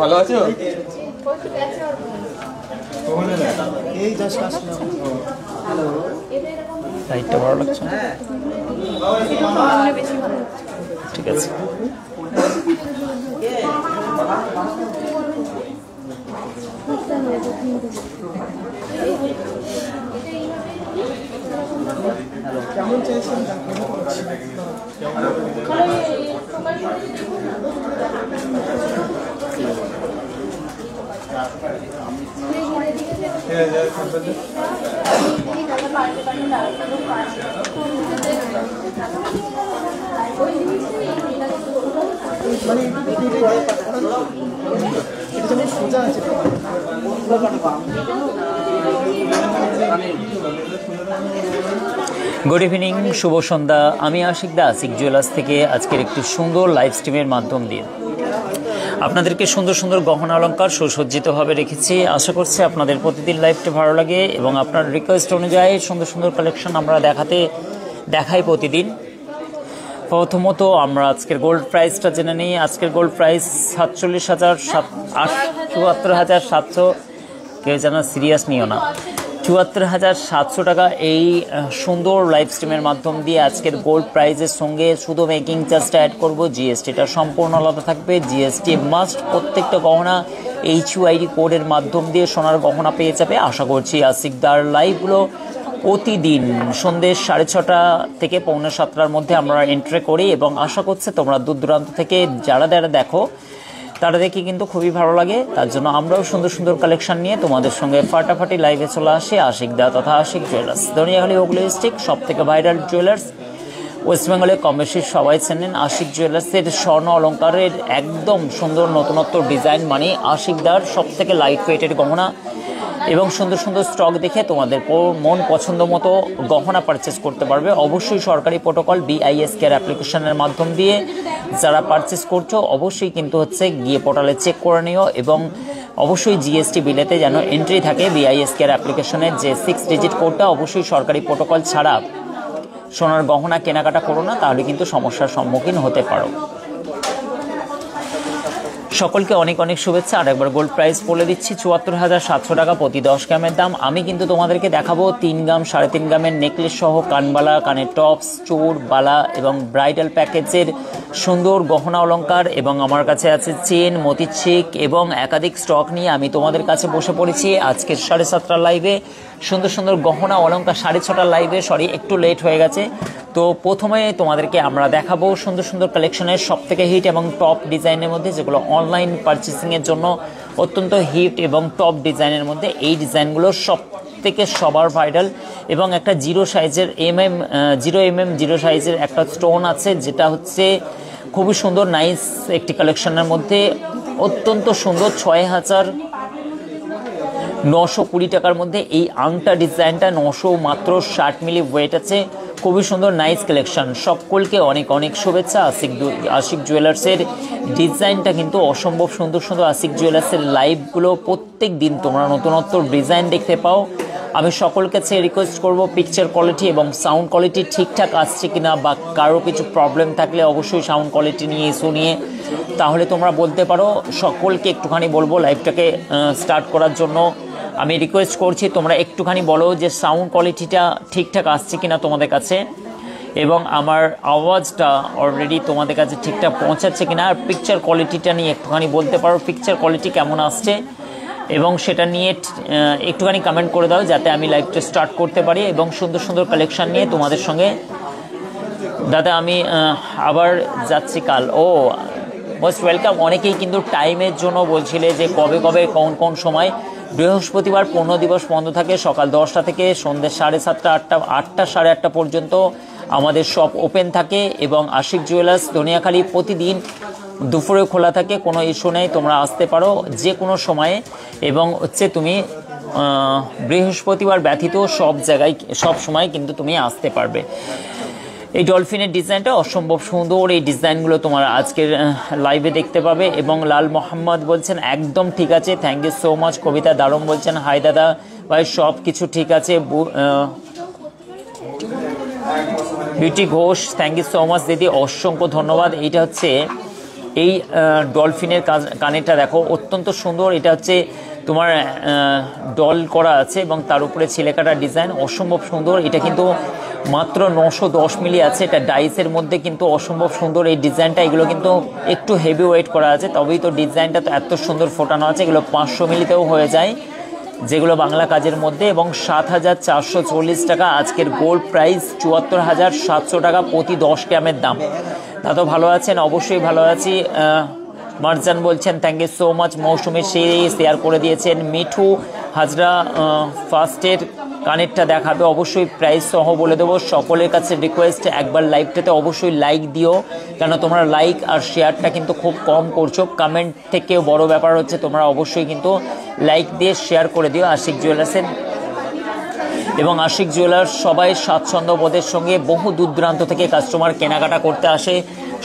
ভালো আছো? লাইটটা ভালো লাগছে, ঠিক আছে। কেমন চাইছেন? গুড ইভিনিং, শুভ সন্ধ্যা। আমি আশিক দা, আশিক জুয়েলার্স থেকে আজকের একটি সুন্দর লাইভ স্ট্রিমের মাধ্যম দিয়ে আপনাদেরকে সুন্দর সুন্দর গহনা অলঙ্কার সুসজ্জিতভাবে রেখেছি। আশা করছি আপনাদের প্রতিদিন লাইভটি ভালো লাগে এবং আপনার রিকোয়েস্ট অনুযায়ী সুন্দর সুন্দর কালেকশন আমরা দেখাই প্রতিদিন। প্রথমত আমরা আজকের গোল্ড প্রাইসটা জেনে নিই। আজকের গোল্ড প্রাইস 47,700। কেউ যেন সিরিয়াস নিও না, 74,700 টাকা। এই সুন্দর লাইভ স্ট্রিমের মাধ্যম দিয়ে আজকের গোল্ড প্রাইসের সঙ্গে শুধু মেকিং চার্জটা অ্যাড করব, জিএসটিটা সম্পূর্ণ আলাদা থাকবে। GST must. প্রত্যেকটা গহনা HUID কোডের মাধ্যম দিয়ে সোনার গহনা পেয়ে যাবে। আশা করছি আশিকদার লাইভগুলো প্রতিদিন সন্ধ্যে 6:30 থেকে 6:45-7টার মধ্যে আমরা এন্ট্রি করি এবং আশা করছি তোমরা দূর দূরান্ত থেকে যারা দেখো তারা দেখে কিন্তু খুবই ভালো লাগে। তার জন্য আমরাও সুন্দর সুন্দর কালেকশন নিয়ে তোমাদের সঙ্গে ফাটাফাটি লাইভে চলে আসি। আশিকদা তথা আশিক জুয়েলার্স, দনিয়াখালী হুগলি ডিস্ট্রিক্ট, সব থেকে ভাইরাল জুয়েলার্স ওয়েস্ট বেঙ্গলে। কম বেশি সবাই চেনেন আশিক জুয়েলার্সের স্বর্ণ অলঙ্কারের একদম সুন্দর নতুনত্ব ডিজাইন, মানে আশিকদার সব থেকে লাইট ওয়েটের গহনা এবং সুন্দর সুন্দর স্টক দেখে তোমাদের মন পছন্দ মতো গহনা পারচেস করতে পারবে। অবশ্যই সরকারি প্রোটোকল BIS কেয়ার অ্যাপ্লিকেশনের মাধ্যম দিয়ে যারা পারচেস করছো অবশ্যই কিন্তু গিয়ে পোর্টালে চেক করে নিও এবং অবশ্যই জিএসটি বিলেতে যেন এন্ট্রি থাকে BIS কেয়ার অ্যাপ্লিকেশনের যে 6 ডিজিট কোডটা। অবশ্যই সরকারি প্রোটোকল ছাড়া সোনার গহনা কেনাকাটা করো না, তাহলে কিন্তু সমস্যার সম্মুখীন হতে পারো। সকলকে অনেক অনেক শুভেচ্ছা। আর একবার গোল্ড প্রাইস বলে দিচ্ছি, 74,700 টাকা প্রতি 10 গ্রামের দাম। আমি কিন্তু তোমাদেরকে দেখাবো 3 গ্রাম 3.5 গ্রামের নেকলেস সহ কানবালা, কানের টপস, চোর, বালা এবং ব্রাইডাল প্যাকেজের সুন্দর গহনা অলঙ্কার এবং আমার কাছে আছে চেন, মতির চেক এবং একাধিক স্টক নিয়ে আমি তোমাদের কাছে বসে পড়েছি আজকের 7:30 লাইভে। সুন্দর সুন্দর গহনা অলঙ্কার 6:30 লাইভে, একটু লেট হয়ে গেছে। তো প্রথমে তোমাদেরকে আমরা দেখাবো সুন্দর সুন্দর কালেকশনের সব থেকে হিট এবং টপ ডিজাইনের মধ্যে, যেগুলো অনলাইন পারচেসিংয়ের জন্য অত্যন্ত হিট এবং টপ ডিজাইনের মধ্যে। এই ডিজাইনগুলো সব থেকে সবার ভাইরাল এবং একটা 0 সাইজের জিরো সাইজের একটা স্টোন আছে, যেটা খুবই সুন্দর নাইস একটি কালেকশনের মধ্যে। অত্যন্ত সুন্দর 6,920 টাকার মধ্যে এই আংটা ডিজাইনটা 960 মিলি ওয়েট আছে। খুবই সুন্দর নাইস কালেকশন। সকলকে অনেক অনেক শুভেচ্ছা। আশিক জুয়েলার্সের ডিজাইনটা কিন্তু অসম্ভব সুন্দর সুন্দর। আশিক জুয়েলার্সের লাইভগুলো প্রত্যেক দিন তোমরা নতুনত্ব ডিজাইন দেখতে পাও। আমি সকল কাছে রিকোয়েস্ট করব পিকচার কোয়ালিটি এবং সাউন্ড কোয়ালিটি ঠিকঠাক আসছে কিনা, বা কারো কিছু প্রবলেম থাকলে অবশ্যই সাউন্ড কোয়ালিটি নিয়ে ইস্যু নিয়ে তাহলে তোমরা বলতে পারো। সকলকে একটুখানি বলবো লাইভটাকে স্টার্ট করার জন্য আমি রিকোয়েস্ট করছি, তোমরা একটুখানি বলো যে সাউন্ড কোয়ালিটিটা ঠিকঠাক আসছে কিনা তোমাদের কাছে এবং আমার আওয়াজটা অলরেডি তোমাদের কাছে ঠিকঠাক পৌঁছাচ্ছে কিনা। আর পিকচার কোয়ালিটিটা নিয়ে একটুখানি বলতে পারো পিকচার কোয়ালিটি কেমন আসছে এবং সেটা নিয়ে একটুখানি কমেন্ট করে দাও, যাতে আমি লাইভটা স্টার্ট করতে পারি এবং সুন্দর সুন্দর কালেকশন নিয়ে তোমাদের সঙ্গে। দাদা আমি আবার যাচ্ছি কাল। Most welcome. অনেকেই কিন্তু টাইমের জন্য বলছিলে যে কবে কোন সময়। বৃহস্পতিবার 15 দিবস বন্ধ থাকে সকাল 10টা থেকে সন্ধ্যে 7:30 8টা 8:30 পর্যন্ত আমাদের শপ ওপেন থাকে এবং আশিক জুয়েলার্স দনিয়াখালী প্রতিদিন দুপুরে খোলা থাকে। কোনো ইস্যু নেই, তোমরা আসতে পারো যে কোনো সময়ে এবং তুমি বৃহস্পতিবার ব্যতীত সব জায়গায় সব সময় কিন্তু তুমি আসতে পারবে। এই ডলফিনের ডিজাইনটা অসম্ভব সুন্দর। এই ডিজাইনগুলো তোমার আজকের লাইভে দেখতে পাবে। এবং লাল মোহাম্মদ বলছেন একদম ঠিক আছে, thank you so much. Kabita দারুণ বলছেন হাই দাদা, ভাই সব কিছু ঠিক আছে। Beauty Ghosh, thank you so much দিদি, অসংখ্য ধন্যবাদ। এইটা হচ্ছে এই ডলফিনের কানেরটা দেখো, অত্যন্ত সুন্দর। এটা হচ্ছে তোমার ডল করা আছে এবং তার উপরে ছিলেকাটা ডিজাইন, অসম্ভব সুন্দর। এটা কিন্তু মাত্র 910 মিলি আছে, এটা ডাইসের মধ্যে কিন্তু অসম্ভব সুন্দর এই ডিজাইনটা। এগুলো কিন্তু একটু হেভি ওয়েট করা আছে, তবেই তো ডিজাইনটা তো এত সুন্দর ফোটানো আছে। এগুলো 500 মিলিতেও হয়ে যায়, যেগুলো বাংলা কাজের মধ্যে। এবং 7,440 টাকা আজকের গোল্ড প্রাইস, 74,700 টাকা প্রতি 10 গ্রামের দাম। তা তো ভালো আছেন? অবশ্যই ভালো আছি। মারজান বলছেন thank you so much. Mousumi share করে দিয়েছেন। মিঠু হাজরা ফার্স্টের কানেরটা দেখাবে, অবশ্যই প্রাইস সহ বলে দেবো। সকলের কাছে রিকোয়েস্ট, একবার লাইভটাতে অবশ্যই লাইক দিও, কেন তোমরা লাইক আর শেয়ারটা কিন্তু খুব কম করছো। কমেন্ট থেকেও বড় ব্যাপার হচ্ছে তোমরা অবশ্যই কিন্তু লাইক দিয়ে শেয়ার করে দিও। আশিক জুয়েলার্সের এবং আশিক জুয়েলার্স সবাই স্বাচ্ছন্দ্যবোধের সঙ্গে বহু দূর দূরান্ত থেকে কাস্টমার কেনাকাটা করতে আসে।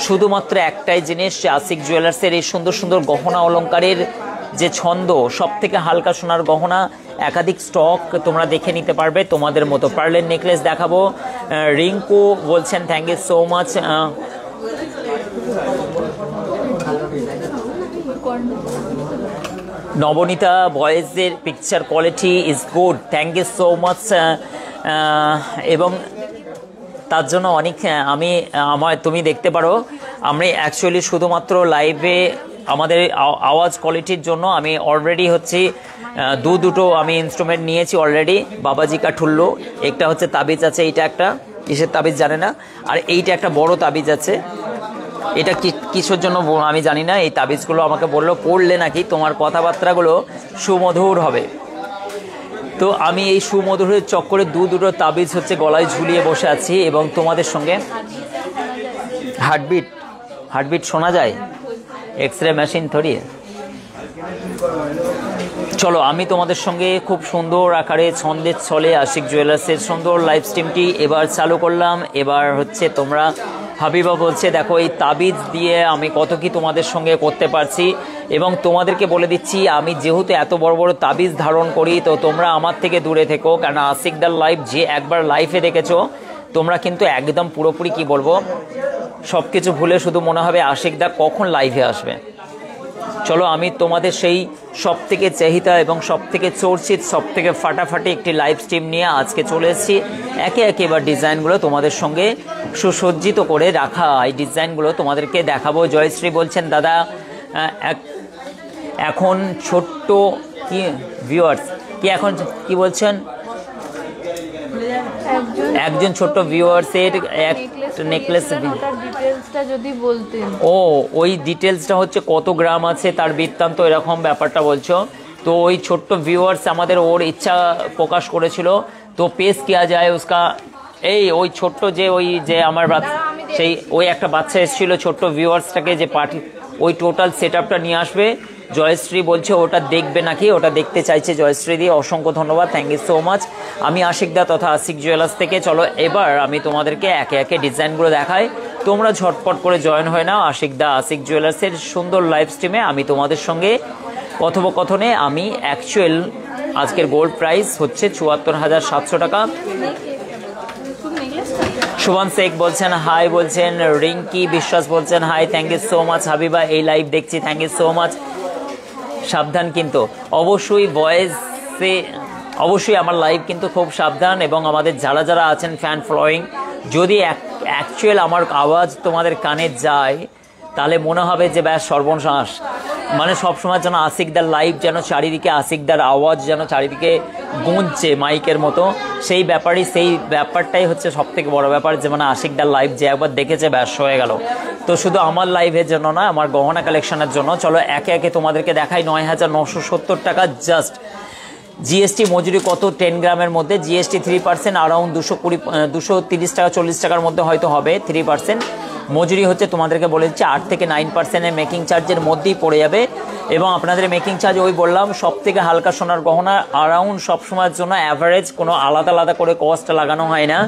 শুধুমাত্র একটাই জিনিস, আশিক জুয়েলার্সের এই সুন্দর সুন্দর গহনা অলংকারের যে ছন্দ, সব থেকে হালকা সোনার গহনা, একাধিক স্টক তোমরা দেখে নিতে পারবে তোমাদের মতো। পার্লের নেকলেস দেখাবো। রিঙ্কু বলছেন thank you so much. Nabanita বয়েজের picture quality is good, thank you so much. এবং তার জন্য অনেক তুমি দেখতে পারো, আমি অ্যাকচুয়ালি শুধুমাত্র লাইভে আমাদের আওয়াজ কোয়ালিটির জন্য আমি অলরেডি হচ্ছে দুটো আমি ইনস্ট্রুমেন্ট নিয়েছি অলরেডি। বাবাজি কা ঠুল্লো, একটা হচ্ছে তাবিজ আছে, এইটা একটা কিসের তাবিজ জানে না, আর এইটা একটা বড় তাবিজ আছে। এটা কিসের জন্য আমি জানি না। এই তাবিজগুলো আমাকে বললো পড়লে নাকি তোমার কথাবার্তাগুলো সুমধুর হবে। তো আমি এই সুমধুরের চক্করে দুটো তাবিজ হচ্ছে গলায় ঝুলিয়ে বসে আছি এবং তোমাদের সঙ্গে হার্টবিট শোনা যায়, এক্সরে মেশিন থরিয়ে। চলো আমি তোমাদের সঙ্গে খুব সুন্দর আকারে ছন্দের ছলে আশিক জুয়েলার্সের সুন্দর লাইভ স্ট্রিমটি এবার চালু করলাম। এবার হচ্ছে তোমরা, হাবিবা বলছে দেখো এই তাবিজ দিয়ে আমি কত কি তোমাদের সঙ্গে করতে পারছি। এবং তোমাদেরকে বলে দিচ্ছি, আমি যেহেতু এত বড় বড় তাবিজ ধারণ করি, তো তোমরা আমার থেকে দূরে থেকো, কারণ আশিকদার লাইভ যে একবার লাইভে দেখেছো তোমরা কিন্তু একদম পুরোপুরি কি বলবো, সব কিছু ভুলে শুধু মনে হবে আশিকদা কখন লাইভে আসবে। চলো আমি তোমাদের সেই সব থেকে চাহিদা এবং সব থেকে চর্চিত, সব থেকে ফাটাফাটি একটি লাইভ স্ট্রিম নিয়ে আজকে চলে এসেছি। একে একে এবার ডিজাইনগুলো তোমাদের সঙ্গে সুসজ্জিত করে রাখা এই ডিজাইনগুলো তোমাদেরকে দেখাবো। জয়শ্রী বলছেন দাদা এখন ছোট্ট কি ভিউয়ার্স কি এখন কি বলছেন, একজন ছোট্ট ভিউয়ার্সের এক নেকলেস যদি বলতেন। ও ওই ডিটেলসটা হচ্ছে কত গ্রাম আছে তার বৃত্তান্ত, এরকম ব্যাপারটা বলছো। তো ওই ছোট্ট ভিউয়ার্স আমাদের ওর ইচ্ছা প্রকাশ করেছিল, তো পেশ কিয়া যায় উসকা। ওই ছোট্ট যে আমার সেই ওই একটা বাচ্চা এসেছিল ছোট্ট ভিউয়ার্সটাকে যে পার্টি ওই টোটাল সেট আপটা নিয়ে আসবে। জয়শ্রী বলছে ওটা দেখবে নাকি, ওটা দেখতে চাইছে জয়শ্রী দিয়ে, অসংখ্য ধন্যবাদ, থ্যাংক ইউ সো মাচ। আমি আশিকদা তথা আশিক জুয়েলার্স থেকে। চলো এবার আমি তোমাদেরকে একে একে ডিজাইনগুলো দেখাই, তোমরা ঝটপট করে জয়েন হয়ে নাও আশিকদা আশিক জুয়েলার্সের সুন্দর লাইভ স্ট্রিমে। আমি তোমাদের সঙ্গে কথোপকথনে আমি অ্যাকচুয়াল আজকের গোল্ড প্রাইস হচ্ছে 74,700 টাকা। শুভন শেখ বলছেন হাই, বলছেন রিঙ্কি বিশ্বাস বলছেন hi, thank you so much. Habiba এই লাইভ দেখছি, থ্যাংক ইউ সো মাচ। সাবধান কিন্তু অবশ্যই ভয়েসে, অবশ্যই আমার লাইভ কিন্তু খুব সাবধান। এবং আমাদের যারা যারা আছেন ফ্যান ফলোয়িং, যদি অ্যাকচুয়াল আমার আওয়াজ তোমাদের কানে যায় তাহলে মনে হবে যে ব্যাস সর্বনাশ, মানে সবসময় যেন আশিকদার লাইভ যেন চারিদিকে, আশিকদার আওয়াজ যেন চারিদিকে গুঁজছে মাইকের মতো, সেই ব্যাপারটাই হচ্ছে সব থেকে বড় ব্যাপার। যে মানে আশিকদার লাইভ যে একবার দেখেছে ব্যাস হয়ে গেল। তো শুধু আমার লাইভের জন্য না, আমার গহনা কালেকশনের জন্য। চলো একে একে তোমাদেরকে দেখাই। 9,970 টাকা জাস্ট। জিএসটি মজুরি কত 10 গ্রামের মধ্যে, জিএসটি 3%, অ্যারাউন্ড 230 টাকা 40 টাকার মধ্যে হয়তো হবে 3%। মজুরি হচ্ছে তোমাদেরকে বলে দিচ্ছি 8 থেকে 9% মেকিং চার্জের মধ্যেই পড়ে যাবে। এবং আপনাদের মেকিং চার্জ ওই বললাম সব থেকে হালকা সোনার গহনা অ্যারাউন্ড সবসময়ের জন্য অ্যাভারেজ, কোনো আলাদা আলাদা করে কস্ট লাগানো হয় না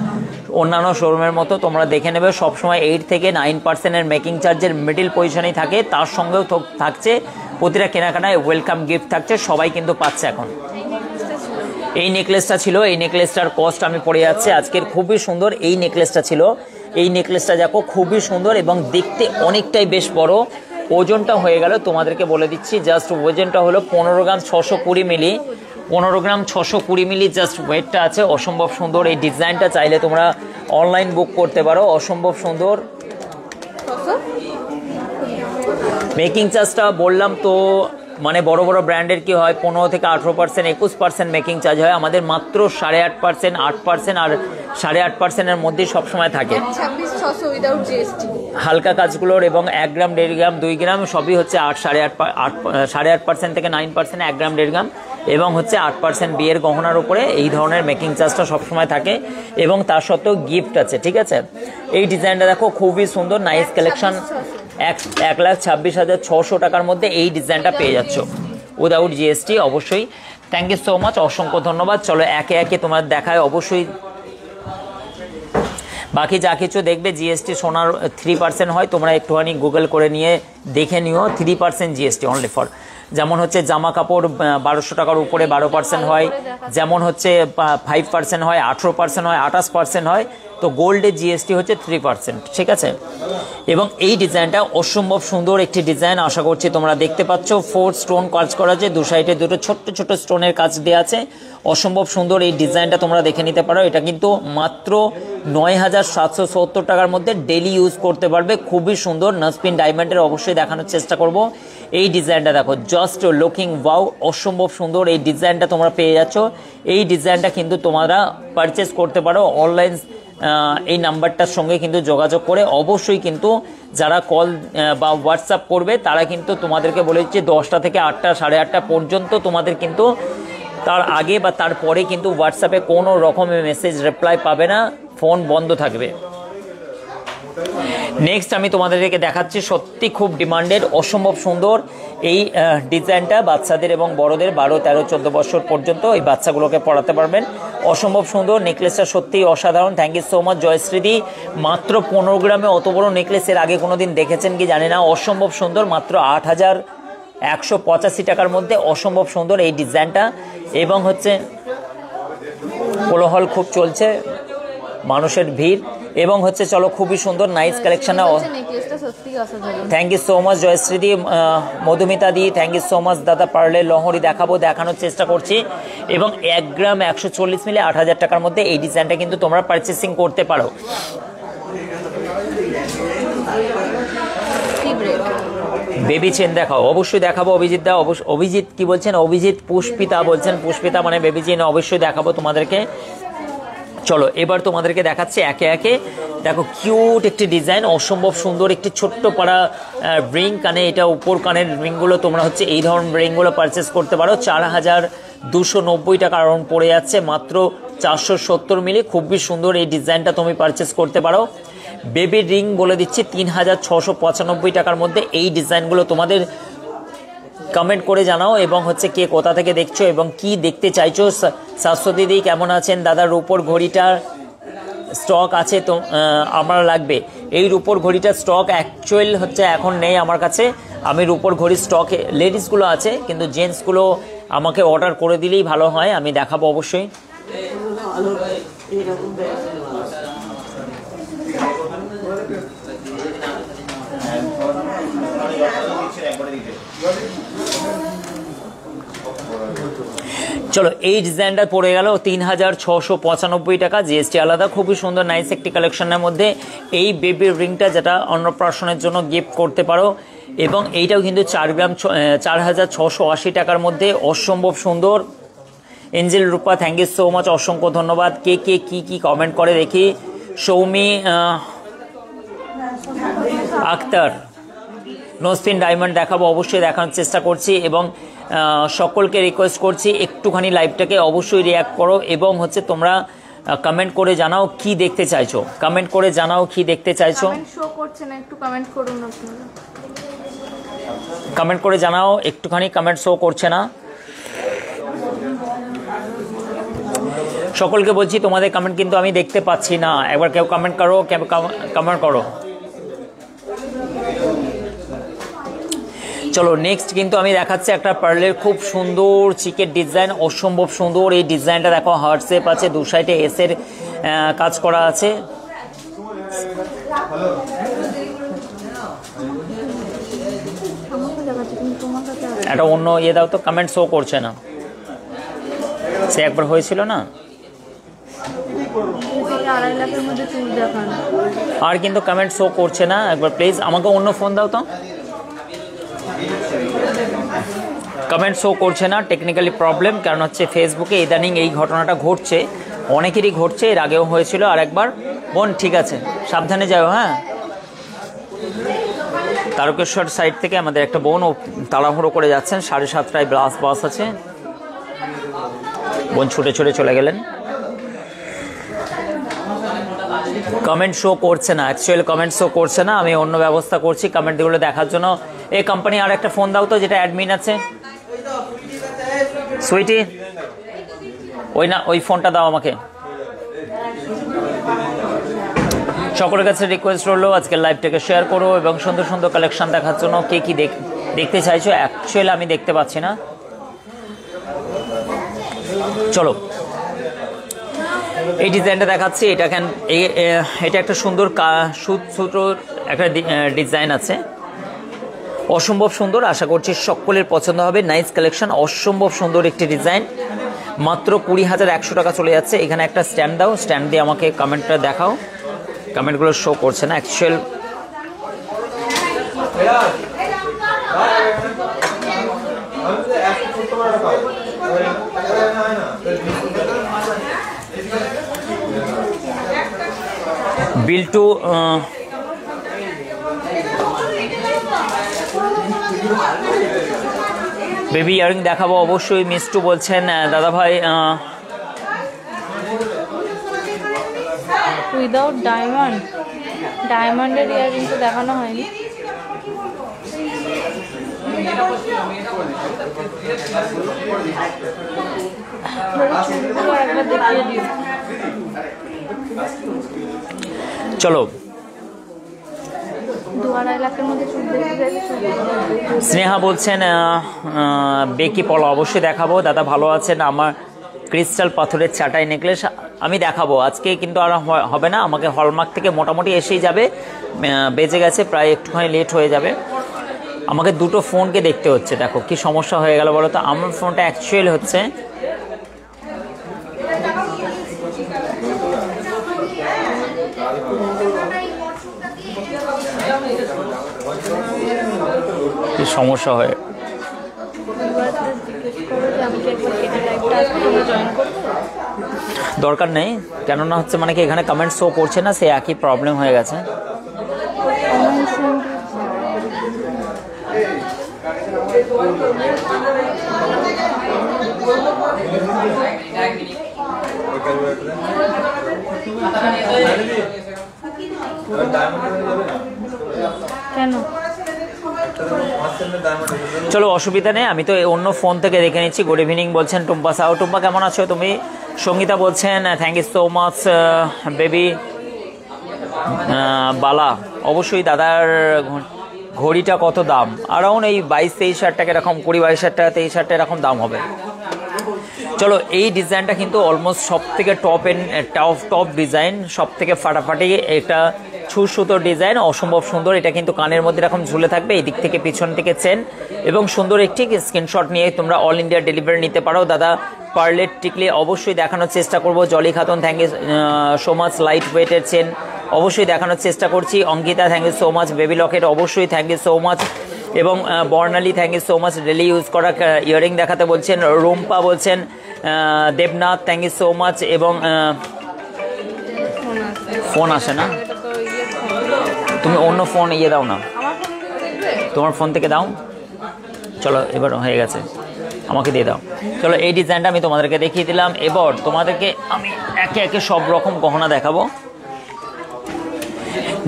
অন্যান্য শোরুমের মতো। তোমরা দেখে নেবে সবসময় 8 থেকে 9% মেকিং চার্জের মিডিল পজিশনেই থাকে। তার সঙ্গেও থাকছে প্রতিটা কেনাকাটায় ওয়েলকাম গিফট থাকছে, সবাই কিন্তু পাচ্ছে এখন। এই নেকলেসটা ছিল, এই নেকলেসটার কস্ট আমি পড়ে যাচ্ছে আজকের। খুবই সুন্দর এই নেকলেসটা ছিল। এই নেকলেসটা দেখো খুবই সুন্দর এবং দেখতে অনেকটাই বেশ বড়। ওজনটা হয়ে গেল তোমাদেরকে বলে দিচ্ছি, জাস্ট ওজনটা হলো 15 গ্রাম 620 মিলি। 15 গ্রাম 620 মিলি জাস্ট ওয়েটটা আছে। অসম্ভব সুন্দর এই ডিজাইনটা, চাইলে তোমরা অনলাইন বুক করতে পারো। অসম্ভব সুন্দর। মেকিং চার্জটা বললাম তো, মানে বড় বড় ব্র্যান্ডের কি হয় 15 থেকে 18%, 21% মেকিং চার্জ হয়। আমাদের মাত্র 8.5%, 8% আর 8.5%-এর মধ্যেই সবসময় থাকে। হালকা কাজগুলোর এবং 1 গ্রাম 1.5 গ্রাম 2 গ্রাম সবই হচ্ছে 8.5% থেকে 9%, 1 গ্রাম 1.5 গ্রাম এবং হচ্ছে 8% বিয়ের গহনার উপরে এই ধরনের মেকিং চার্জটা সবসময় থাকে এবং তার সত্ত্বেও গিফট আছে। ঠিক আছে, এই ডিজাইনটা দেখো খুবই সুন্দর, নাইস কালেকশন। 1,26,600 টাকার মধ্যে এই ডিজাইনটা পেয়ে যাচ্ছ উইদাউট জিএসটি। অবশ্যই থ্যাংক ইউ সো মাচ, অসংখ্য ধন্যবাদ। চলো একে একে তোমার দেখায়। অবশ্যই বাকি যা কিছু দেখবে জিএসটি সোনার 3% হয়, তোমরা একটুখানি গুগল করে নিয়ে দেখে নিও। 3% জিএসটি অনলি ফর। যেমন হচ্ছে জামা কাপড় 1200 টাকার উপরে 12% হয়, যেমন হচ্ছে 5% হয়, 18% হয়, 28% হয়। তো গোল্ডের জিএসটি হচ্ছে 3%। ঠিক আছে, এবং এই ডিজাইনটা অসম্ভব সুন্দর একটি ডিজাইন। আশা করছি তোমরা দেখতে পাচ্ছ 4 স্টোন কাজ করা আছে, দু সাইডে দুটো ছোট্ট ছোট স্টোনের কাজ দেওয়া আছে। অসম্ভব সুন্দর এই ডিজাইনটা তোমরা দেখে নিতে পারো। এটা কিন্তু মাত্র 9,770 টাকার মধ্যে ডেলি ইউজ করতে পারবে। খুবই সুন্দর নাসপিন ডায়মন্ডের। অবশ্যই দেখানোর চেষ্টা করব। এই ডিজাইনটা দেখো, জাস্ট লুকিং ওয়াও, অসম্ভব সুন্দর এই ডিজাইনটা তোমরা পেয়ে যাচ্ছ। এই ডিজাইনটা কিন্তু তোমরা পারচেস করতে পারো অনলাইন এই নাম্বারটার সঙ্গে কিন্তু যোগাযোগ করে। অবশ্যই কিন্তু যারা কল বা হোয়াটসঅ্যাপ করবে তারা কিন্তু তোমাদেরকে বলে দিচ্ছে 10টা থেকে 8টা 8:30 পর্যন্ত তোমাদের কিন্তু, তার আগে বা তারপরে কিন্তু হোয়াটসঅ্যাপে কোনো রকমের মেসেজ রিপ্লাই পাবে না, ফোন বন্ধ থাকবে। নেক্সট আমি তোমাদেরকে দেখাচ্ছি সত্যি খুব ডিমান্ডেড, অসম্ভব সুন্দর এই ডিজাইনটা। বাচ্চাদের এবং বড়দের 12, 13, 14 বছর পর্যন্ত এই বাচ্চাগুলোকে পড়াতে পারবেন। অসম্ভব সুন্দর নেকলেসটা, সত্যিই অসাধারণ। থ্যাংক ইউ সো মাচ জয়শ্রীদি। মাত্র 15 গ্রামে অত বড় নেকলেস এর আগে কোনোদিন দেখেছেন কি জানি না। অসম্ভব সুন্দর, মাত্র 8,185 টাকার মধ্যে অসম্ভব সুন্দর এই ডিজাইনটা। এবং হচ্ছে কোলাহল খুব চলছে, মানুষের ভিড় এবং হচ্ছে চলো খুবই সুন্দর nice collection. Thank you so much জয়শ্রীদি, Madhumita di, thank you so much দাদা। পার্লের লহরি দেখানোর চেষ্টা করছি। এবং 1 গ্রাম 140 মিলি 8,000 টাকার মধ্যে এই ডিজাইনটা কিন্তু তোমরা পারচেসিং করতে পারো। বেবি চেন দেখাও, অবশ্যই দেখাবো। অভিজিৎ দা, অভিজিৎ কি বলছেন? অভিজিৎ পুষ্পিতা বলছেন, পুষ্পিতা মানে বেবি চেন অবশ্যই দেখাবো তোমাদেরকে। চলো এবার তোমাদেরকে দেখাচ্ছি একে একে। দেখো কিউট একটি ডিজাইন, অসম্ভব সুন্দর একটি ছোট্ট পাড়া রিং কানে। এটা উপর কানের রিংগুলো তোমরা হচ্ছে এই ধরনের রিংগুলো পারচেস করতে পারো। 4,290 টাকা অ্যারাউন্ড পড়ে যাচ্ছে, মাত্র 470 মিলি। খুবই সুন্দর এই ডিজাইনটা তুমি পারচেস করতে পারো। বেবি রিং বলে দিচ্ছি 3,695 টাকার মধ্যে। এই ডিজাইনগুলো তোমাদের কমেন্ট করে জানাও এবং হচ্ছে কে কোথা থেকে দেখছো এবং কি দেখতে চাইছো। শাশ্বতী দিদি কেমন আছেন? দাদার রূপোর ঘড়িটার স্টক আছে তো আমার লাগবে। এই রূপোর ঘড়িটার স্টক অ্যাকচুয়াল হচ্ছে এখন নেই আমার কাছে। আমি রূপোর ঘড়ির স্টকে লেডিসগুলো আছে, কিন্তু জেন্টসগুলো আমাকে অর্ডার করে দিলেই ভালো হয়, আমি দেখাবো অবশ্যই। চলো এই ডিজাইনটা পড়ে গেল 3,695 টাকা, জিএসটি আলাদা। খুবই সুন্দর নাইস একটি কালেকশনের মধ্যে এই বেবি রিংটা, যেটা অন্নপ্রাশনের জন্য গিফট করতে পারো। এবং এইটাও কিন্তু 4 গ্রাম 4,680 টাকার মধ্যে, অসম্ভব সুন্দর। Angel Rupa thank you so much, অসংখ্য ধন্যবাদ। কে কে কি কমেন্ট করে দেখি। সৌমি আক্তার, নোসপিন ডায়মন্ড দেখাবো, অবশ্যই দেখানোর চেষ্টা করছি। এবং সকলকে রিকোয়েস্ট করছি একটুখানি লাইভটাকে অবশ্যই রিঅ্যাক্ট করো এবং হচ্ছে তোমরা কমেন্ট করে জানাও কি দেখতে চাইছো। কমেন্ট করে জানাও কি দেখতে চাইছো। শো করছে না, একটু কমেন্ট করুন আপনারা। কমেন্ট করে জানাও, একটুখানি কমেন্ট শো করছে না। সকলকে বলছি তোমাদের কমেন্ট কিন্তু আমি দেখতে পাচ্ছি না। একবার কেউ কমেন্ট করো, কমেন্ট করো। চলো নেক্সট কিন্তু আমি দেখাচ্ছি একটা পার্লের খুব সুন্দর চিকের ডিজাইন, অসম্ভব সুন্দর। এই ডিজাইনটা দেখো, হার্ট শেপ আছে, দু সাইডে এস এর কাজ করা আছে। একটা অন্য ইয়ে দাও তো, কমেন্ট শো করছে না, সে একবার হয়েছিল না। আর কিন্তু কমেন্ট শো করছে না, একবার প্লিজ আমাকে অন্য ফোন দাও তো। কমেন্ট শো করছে না, টেকনিক্যালি প্রবলেম, কারণ হচ্ছে ফেসবুকে ইদানিং এই ঘটনাটা ঘটছে, অনেকেরই ঘটছে, এর আগেও হয়েছিল আরেকবার। বোন ঠিক আছে, সাবধানে যাও। হ্যাঁ, তারকেশ্বর সাইড থেকে আমাদের একটা বোন ও তাড়াহুড়ো করে যাচ্ছেন, 7:30টায় বাস আছে, বোন ছুটে ছুটে চলে গেলেন। কমেন্ট শো করছে না, অ্যাকচুয়াল কমেন্ট শো করছে না, আমি অন্য ব্যবস্থা করছি কমেন্টগুলো দেখার জন্য। এই কোম্পানি আর একটা ফোন দাও তো, যেটা অ্যাডমিন আছে। সুইটি ওই না, ওই ফোনটা দাও আমাকে। সকলের কাছে রিকোয়েস্ট রইলো আজকের লাইভটাকে শেয়ার করো এবং সুন্দর সুন্দর কালেকশন দেখার জন্য কে কি দেখতে চাইছো, অ্যাকচুয়ালি আমি দেখতে পাচ্ছি না। চলো এই ডিজাইনটা দেখাচ্ছি, এটা একটা সুন্দর সুতোর একটা ডিজাইন আছে, অসম্ভব সুন্দর। আশা করছি সকলের পছন্দ হবে। নাইস কালেকশন, অসম্ভব সুন্দর একটি ডিজাইন, মাত্র 20,100 টাকা চলে যাচ্ছে। এখানে একটা স্ট্যান্ড দাও, স্ট্যান্ড দিয়ে আমাকে কমেন্টটা দেখাও। কমেন্টগুলো শো করছে না অ্যাকচুয়াল। বিল্টু বেবি ইয়ারিং দেখাবো অবশ্যই। মিষ্টু বলছেন দাদা ভাই উইদাউট ডায়মন্ডের ইয়ারিং তো দেখানো হয়নি। চলো স্নেহা বলছেন বেকি পলা অবশ্যই দেখাবো। দাদা ভালো আছেন? আমার ক্রিস্টাল পাথরের চাটাই নেকলেস আমি দেখাবো আজকে, কিন্তু আর হবে না, আমাকে হলমার্ক থেকে মোটামুটি এসেই যাবে, বেজে গেছে প্রায়, একটুখানি লেট হয়ে যাবে। আমাকে দুটো ফোনকে দেখতে হচ্ছে, দেখো কি সমস্যা হয়ে গেল বলো তো। আমার ফোনটা অ্যাকচুয়াল হচ্ছে কি সমস্যা হয়, দরকার নেই, কেননা হচ্ছে মানে কি এখানে কমেন্ট শো করছে না, সে একই প্রবলেম হয়ে গেছে। কেন? চলো অসুবিধা নেই, আমি তো অন্য ফোন থেকে দেখে নিচ্ছি। গুড ইভিনিং বলছেন টুম্পা সাউ। টুম্পা কেমন আছো তুমি? সঙ্গীতা বলছেন thank you so much baby. বালা অবশ্যই দাদার ঘড়িটা কত দাম? অ্যারাউন্ড এই 22-23 টাকা এরকম, 20-22 টাকা 23 টাকা এরকম দাম হবে। চলো এই ডিজাইনটা কিন্তু অলমোস্ট সব থেকে টপ ডিজাইন, সব থেকে ফাটাফাটি, এটা সুতোর ডিজাইন, অসম্ভব সুন্দর। এটা কিন্তু কানের মধ্যে এরকম ঝুলে থাকবে, এই দিক থেকে পিছন থেকে চেন, এবং সুন্দর একটি স্ক্রিনশট নিয়ে তোমরা অল ইন্ডিয়া ডেলিভারি নিতে পারো। দাদা পার্লেট টিকলি অবশ্যই দেখানোর চেষ্টা করব। Jolly Khatun thank you so much, light ওয়েটের চেন অবশ্যই দেখানোর চেষ্টা করছি। Ankita thank you so much, baby locket অবশ্যই থ্যাংক ইউ সো মাচ, এবং Barnali thank you so much, daily use করা ইয়ারিং দেখাতে বলছেন। রুম্পা বলছেন, Debnath thank you so much, এবং ফোন আসে না, তুমি অন্য ফোন ইয়ে দাও না, তোমার ফোন থেকে দাও। চলো এবার হয়ে গেছে, আমাকে দিয়ে দাও। চলো এই ডিজাইনটা আমি তোমাদেরকে দেখিয়ে দিলাম, এবার তোমাদেরকে আমি একে একে সব রকম গহনা দেখাবো।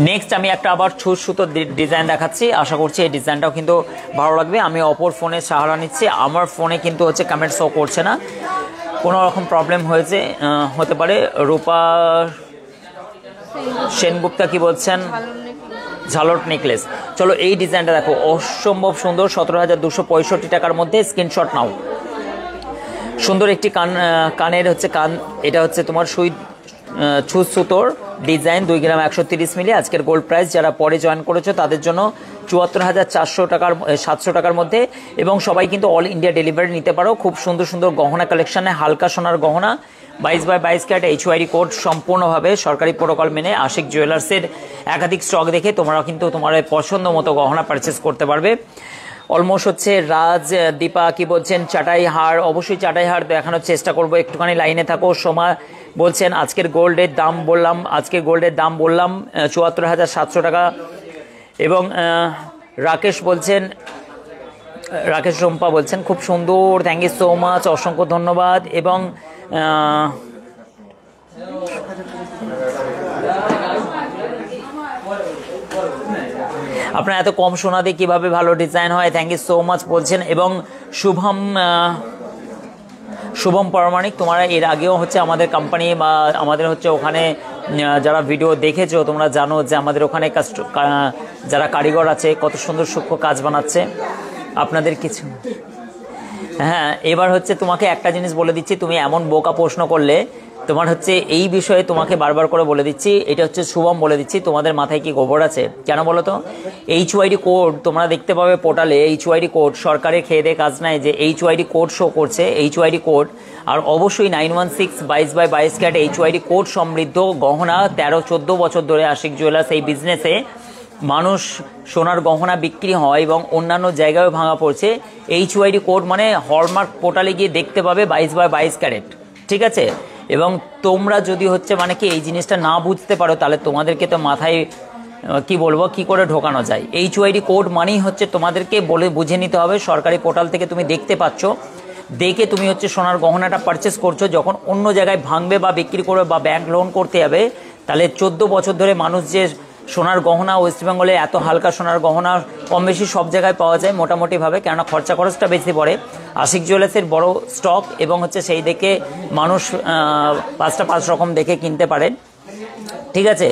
নেক্সট আমি একটা আবার সুতোর ডিজাইন দেখাচ্ছি, আশা করছি এই ডিজাইনটাও কিন্তু ভালো লাগবে। আমি অপর ফোনে সাহারা নিচ্ছি, আমার ফোনে কিন্তু হচ্ছে কমেন্ট শো করছে না, কোনো রকম প্রবলেম হয়েছে হতে পারে। রূপা সেনগুপ্তা কি বলছেন? ঝালট নেকলেস। চলো এই ডিজাইনটা দেখো, অসম্ভব সুন্দর, 17,265 টাকার মধ্যে, স্ক্রিনশট নাও। সুন্দর একটি কানের হচ্ছে কান, এটা হচ্ছে তোমার ছুঁচ সুতোর ডিজাইন, 2 গ্রাম 130 মিলি। আজকের গোল্ড প্রাইস যারা পরে জয়েন করেছো তাদের জন্য 74,700 টাকার মধ্যে, এবং সবাই কিন্তু অল ইন্ডিয়া ডেলিভারি নিতে পারো। খুব সুন্দর সুন্দর গহনা কালেকশানে, হালকা সোনার গহনা, 22x22 ক্যারেট, HYD কোড, সম্পূর্ণভাবে সরকারি প্রোটোকল মেনে আশিক জুয়েলার্সের একাধিক স্টক দেখে তোমরা কিন্তু তোমার পছন্দ মতো গহনা পারচেস করতে পারবে। অলমোস্ট হচ্ছে রাজ দীপা কি বলছেন, চাটাই হার, অবশ্যই চাটাই হার দেখানোর চেষ্টা করবো, একটুখানি লাইনে থাকো। সোমা বলছেন আজকের গোল্ডের দাম বললাম, 74,700 টাকা। এবং রাকেশ বলছেন, রাকেশ রম্পা বলছেন খুব সুন্দর, থ্যাংক ইউ সো মাচ, অসংখ্য ধন্যবাদ। এবং আপনারা এত কম সোনা দিয়ে কীভাবে ভালো ডিজাইন হয়, থ্যাংক ইউ সো মাচ বলছেন। এবং শুভম পরামানিক, তোমরা এর আগেও হচ্ছে আমাদের কোম্পানি বা আমাদের হচ্ছে ওখানে যারা ভিডিও দেখেছো তোমরা জানো যে আমাদের ওখানে যারা কারিগর আছে কত সুন্দর সূক্ষ্ম কাজ বানাচ্ছে। আপনাদের কিছু, হ্যাঁ, এবার হচ্ছে তোমাকে একটা জিনিস বলে দিচ্ছি, তুমি এমন বোকা প্রশ্ন করলে তোমার হচ্ছে এই বিষয়ে তোমাকে বারবার করে বলে দিচ্ছি, এটা হচ্ছে শুভম বলে দিচ্ছি, তোমাদের মাথায় কি গোবর আছে? কেন বলো তো? HYD কোড তোমরা দেখতে পাবে পোর্টালে, HYD কোড সরকারের খেয়ে দিয়ে কাজ নাই যে HYD কোড শো করছে, HYD কোড। আর অবশ্যই 916 22x22 ক্যারেট HYD কোড সমৃদ্ধ গহনা, 13-14 বছর ধরে আশিক জুয়েলার্স এই বিজনেসে মানুষ সোনার গহনা বিক্রি হয় এবং অন্যান্য জায়গায় ভাঙা পড়ছে। HYD কোড মানে হলমার্ক পোর্টালে গিয়ে দেখতে পাবে 22x22 ক্যারেট, ঠিক আছে? এবং তোমরা যদি হচ্ছে মানে কি এই জিনিসটা না বুঝতে পারো তাহলে তোমাদেরকে তো মাথায় কি বলবো, কি করে ঢোকানো যায়। HYD কোড মানেই হচ্ছে তোমাদেরকে বলে বুঝে নিতে হবে, সরকারি পোর্টাল থেকে তুমি দেখতে পাচ্ছ, দেখে তুমি হচ্ছে সোনার গহনাটা পারচেস করছো। যখন অন্য জায়গায় ভাঙবে বা বিক্রি করবে বা ব্যাংক লোন করতে যাবে, তাহলে 14 বছর ধরে মানুষ যে সোনার গহনা ওয়েস্ট বেঙ্গলে এত হালকা সোনার গহনা কম বেশি সব জায়গায় পাওয়া যায় মোটামুটিভাবে, কেননা খরচটা বেশি পড়ে। আশিক জুয়েলার্সের বড় স্টক এবং হচ্ছে সেই দেখে মানুষ 5 রকম দেখে কিনতে পারে, ঠিক আছে?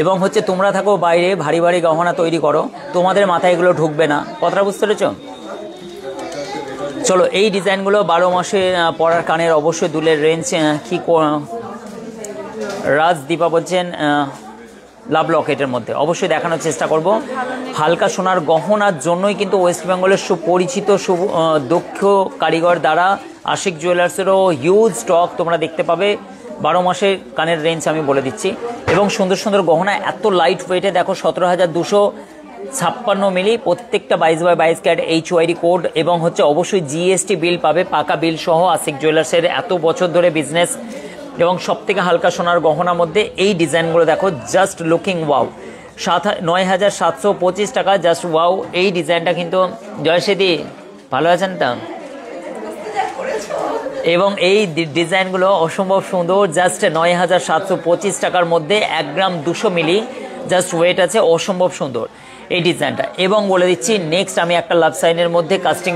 এবং হচ্ছে তোমরা থাকো বাইরে ভারী ভারী গহনা তৈরি করো, তোমাদের মাথায় এগুলো ঢুকবে না, কথাটা বুঝতে পেরেছ? চলো এই ডিজাইনগুলো 12 মাসে পরার কানের অবশ্যই দুলের রেঞ্জ কি রাজদীপা বলছেন লাভ লকেটের মধ্যে অবশ্যই দেখানোর চেষ্টা করব। হালকা সোনার গহনার জন্যই কিন্তু ওয়েস্ট বেঙ্গলের সুপরিচিত দক্ষ কারিগর দ্বারা আশিক জুয়েলার্সেরও হিউজ স্টক তোমরা দেখতে পাবে। 12 মাসের কানের রেঞ্জ আমি বলে দিচ্ছি। এবং সুন্দর সুন্দর গহনা এত লাইট ওয়েটে দেখো, 17,256 মিলি, প্রত্যেকটা 22x22 ক্যারেট HYD কোড, এবং হচ্ছে অবশ্যই GST বিল পাবে, পাকা বিল সহ। আশিক জুয়েলার্সের এত বছর ধরে বিজনেস এবং সব থেকে হালকা সোনার গহনার মধ্যে এই ডিজাইনগুলো দেখো, জাস্ট লুকিং ওয়াও। 9,725 টাকা, জাস্ট ওয়াও। এই ডিজাইনটা কিন্তু জয়সেদি ভালো আছেন তো? এবং এই ডিজাইনগুলো অসম্ভব সুন্দর, জাস্ট 9,725 টাকার মধ্যে, 1 গ্রাম 200 মিলি জাস্ট ওয়েট আছে, অসম্ভব সুন্দর এই ডিজাইনটা। এবং বলে দিচ্ছি নেক্সট আমি একটা লাভ সাইনের মধ্যে কাস্টিং,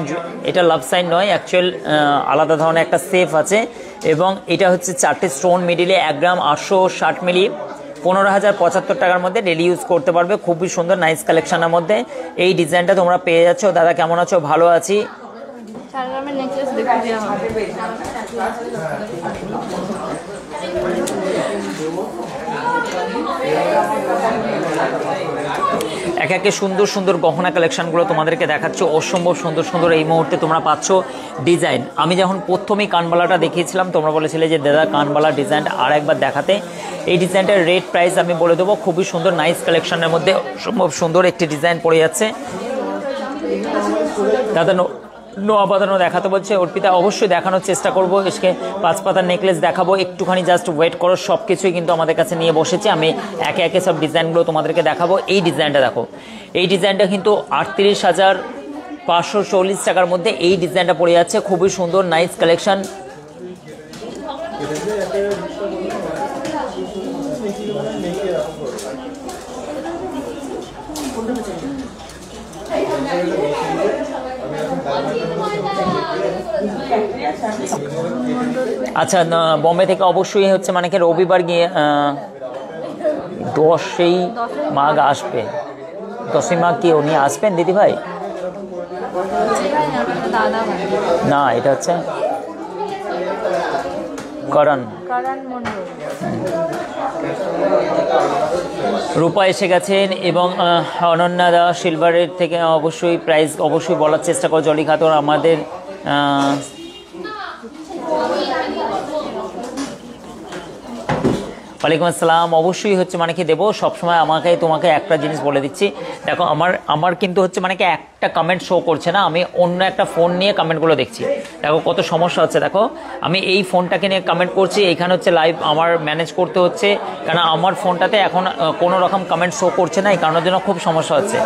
এটা লাভ সাইন নয় অ্যাকচুয়াল, আলাদা ধরনের একটা সেফ আছে, এবং এটা হচ্ছে 4টে স্টোন মিডিলে, 1 গ্রাম 860 মিলি, 15,075 টাকার মধ্যে ডেলি ইউজ করতে পারবে। খুবই সুন্দর নাইস কালেকশনের মধ্যে এই ডিজাইনটা তোমরা পেয়ে যাচ্ছ। দাদা কেমন আছো? ভালো আছি। এক একে সুন্দর সুন্দর গহনা কালেকশনগুলো তোমাদেরকে দেখাচ্ছ, অসম্ভব সুন্দর সুন্দর এই মুহূর্তে তোমরা পাচ্ছ ডিজাইন। আমি যখন প্রথমেই কানবালাটা দেখিয়েছিলাম তোমরা বলেছিলে যে দাদা কানবালা ডিজাইনটা আর একবার দেখাতে। এই ডিজাইনটার রেট প্রাইস আমি বলে দেবো, খুবই সুন্দর নাইস কালেকশনের মধ্যে অসম্ভব সুন্দর একটি ডিজাইন পড়ে যাচ্ছে। দাদা নোয়া পাতানো দেখাতে বলছে অর্পিতা, অবশ্যই দেখানোর চেষ্টা করবো। এসকে 5 পাতার নেকলেস দেখাবো, একটুখানি জাস্ট ওয়েট করো। সব কিছুই কিন্তু আমাদের কাছে নিয়ে বসেছি, আমি একে একে সব ডিজাইনগুলো তোমাদেরকে দেখাবো। এই ডিজাইনটা দেখো, এই ডিজাইনটা কিন্তু 38,540 টাকার মধ্যে এই ডিজাইনটা পড়ে যাচ্ছে, খুবই সুন্দর নাইস কালেকশন। আচ্ছা, বম্বে থেকে অবশ্যই হচ্ছে মানে কি রবিবার গিয়ে 10ই মাঘ আসবে, তসলিমা কি উনি আসবেন দিদি ভাই? দাদা ভাই না, এটা হচ্ছে করণ মন্ডল। রূপা এসে গেছেন এবং অনন্যা দা সিলভারের থেকে অবশ্যই প্রাইস অবশ্যই বলার চেষ্টা করো। জলি খাতুন আমাদের ওয়ালাইকুম আসসালাম। অবশ্যই হচ্ছে মানে কি দেবো সবসময় আমাকে তোমাকে একটা জিনিস বলে দিচ্ছি, দেখো আমার কিন্তু হচ্ছে মানে কি একটা কমেন্ট শো করছে না, আমি অন্য একটা ফোন নিয়ে কমেন্টগুলো দেখছি। দেখো কত সমস্যা হচ্ছে, দেখো আমি এই ফোনটাকে নিয়ে কমেন্ট করছি, এইখানে হচ্ছে লাইভ আমার ম্যানেজ করতে হচ্ছে, কারণ আমার ফোনটাতে এখন কোনো রকম কমেন্ট শো করছে না, এই কারণের জন্য খুব সমস্যা হচ্ছে।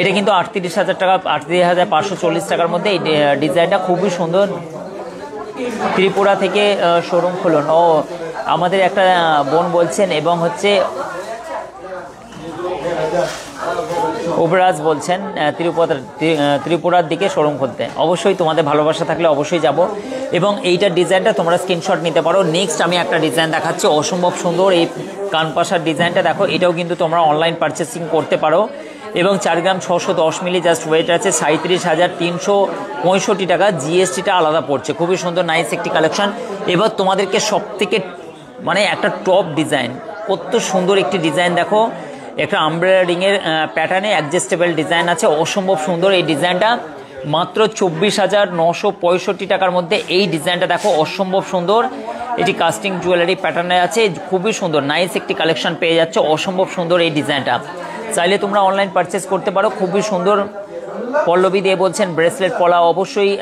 এটা কিন্তু 38,000 টাকা, 38,540 টাকার মধ্যে এই ডিজাইনটা খুবই সুন্দর। ত্রিপুরা থেকে শোরুম খুলুন, ও আমাদের একটা বোন বলছেন এবং হচ্ছে ওবরাজ বলছেন ত্রিপুরার দিকে শোরুম খুলতে। অবশ্যই তোমাদের ভালোবাসা থাকলে অবশ্যই যাব এবং এইটার ডিজাইনটা তোমরা স্ক্রিনশট নিতে পারো। নেক্সট আমি একটা ডিজাইন দেখাচ্ছি, অসম্ভব সুন্দর এই কানপাশার ডিজাইনটা দেখো, এটাও কিন্তু তোমরা অনলাইন পারচেসিং করতে পারো এবং 4 গ্রাম 610 মিলি জাস্ট ওয়েট আছে, 37,365 টাকা, জিএসটিটা আলাদা পড়ছে। খুবই সুন্দর নাইস একটি কালেকশন। এবার তোমাদেরকে সব থেকে মানে একটা টপ ডিজাইন, কত সুন্দর একটি ডিজাইন দেখো, একটা আমব্রেলা রিংয়ের প্যাটার্নে অ্যাডজাস্টেবল ডিজাইন আছে, অসম্ভব সুন্দর এই ডিজাইনটা। মাত্র 24,965 টাকার মধ্যে এই ডিজাইনটা দেখো, অসম্ভব সুন্দর। এটি কাস্টিং জুয়েলারি প্যাটার্নে আছে, খুবই সুন্দর নাইস একটি কালেকশন পেয়ে যাচ্ছে, অসম্ভব সুন্দর এই ডিজাইনটা। চাইলে তোমরা অনলাইন পারচেস করতে পারো, খুবই সুন্দর। পল্লবী দিয়ে বলছেন ব্রেসলেট পলা, অবশ্যই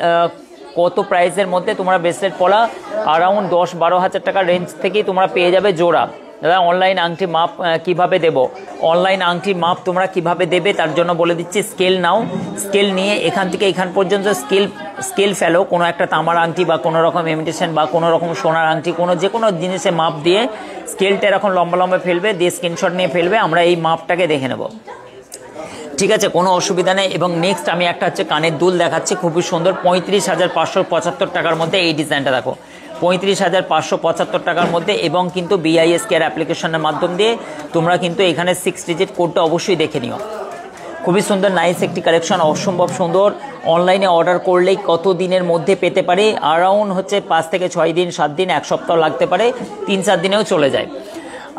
কত প্রাইসের মধ্যে তোমরা ব্রেসলেট পলা অ্যারাউন্ড 10-12 হাজার টাকার রেঞ্জ থেকেই তোমরা পেয়ে যাবে জোড়া। দাদা অনলাইন আংটি মাপ কিভাবে দেব? অনলাইন আংটি মাপ তোমরা কিভাবে দেবে তার জন্য বলে দিচ্ছি, স্কেল নাও, স্কেল নিয়ে এখান থেকে এখান পর্যন্ত স্কেল ফেলো, কোনো একটা তামার আংটি বা কোনো রকম ইমিটেশন বা কোনো রকম সোনার আংটি, যে কোনো জিনিসে মাপ দিয়ে স্কেলটা এরকম লম্বা লম্বা ফেলবে, দিয়ে স্ক্রিনশট নিয়ে ফেলবে, আমরা এই মাপটাকে দেখে নেব, ঠিক আছে, কোনো অসুবিধা নেই। এবং নেক্সট আমি একটা হচ্ছে কানের দুল দেখাচ্ছি, খুবই সুন্দর, 35,575 টাকার মধ্যে এই ডিজাইনটা দেখো, 35,575 টাকার মধ্যে। এবং কিন্তু BIS কেয়ার অ্যাপ্লিকেশনের মাধ্যম দিয়ে তোমরা কিন্তু এখানে 6 ডিজিট কোডটা অবশ্যই দেখে নিও। খুবই সুন্দর নাইস একটি কালেকশন, অসম্ভব সুন্দর। অনলাইনে অর্ডার করলেই কত দিনের মধ্যে পেতে পারে? অ্যারাউন্ড হচ্ছে 5 থেকে 6 দিন, 7 দিন, 1 সপ্তাহ লাগতে পারে, 3-4 দিনেও চলে যায়।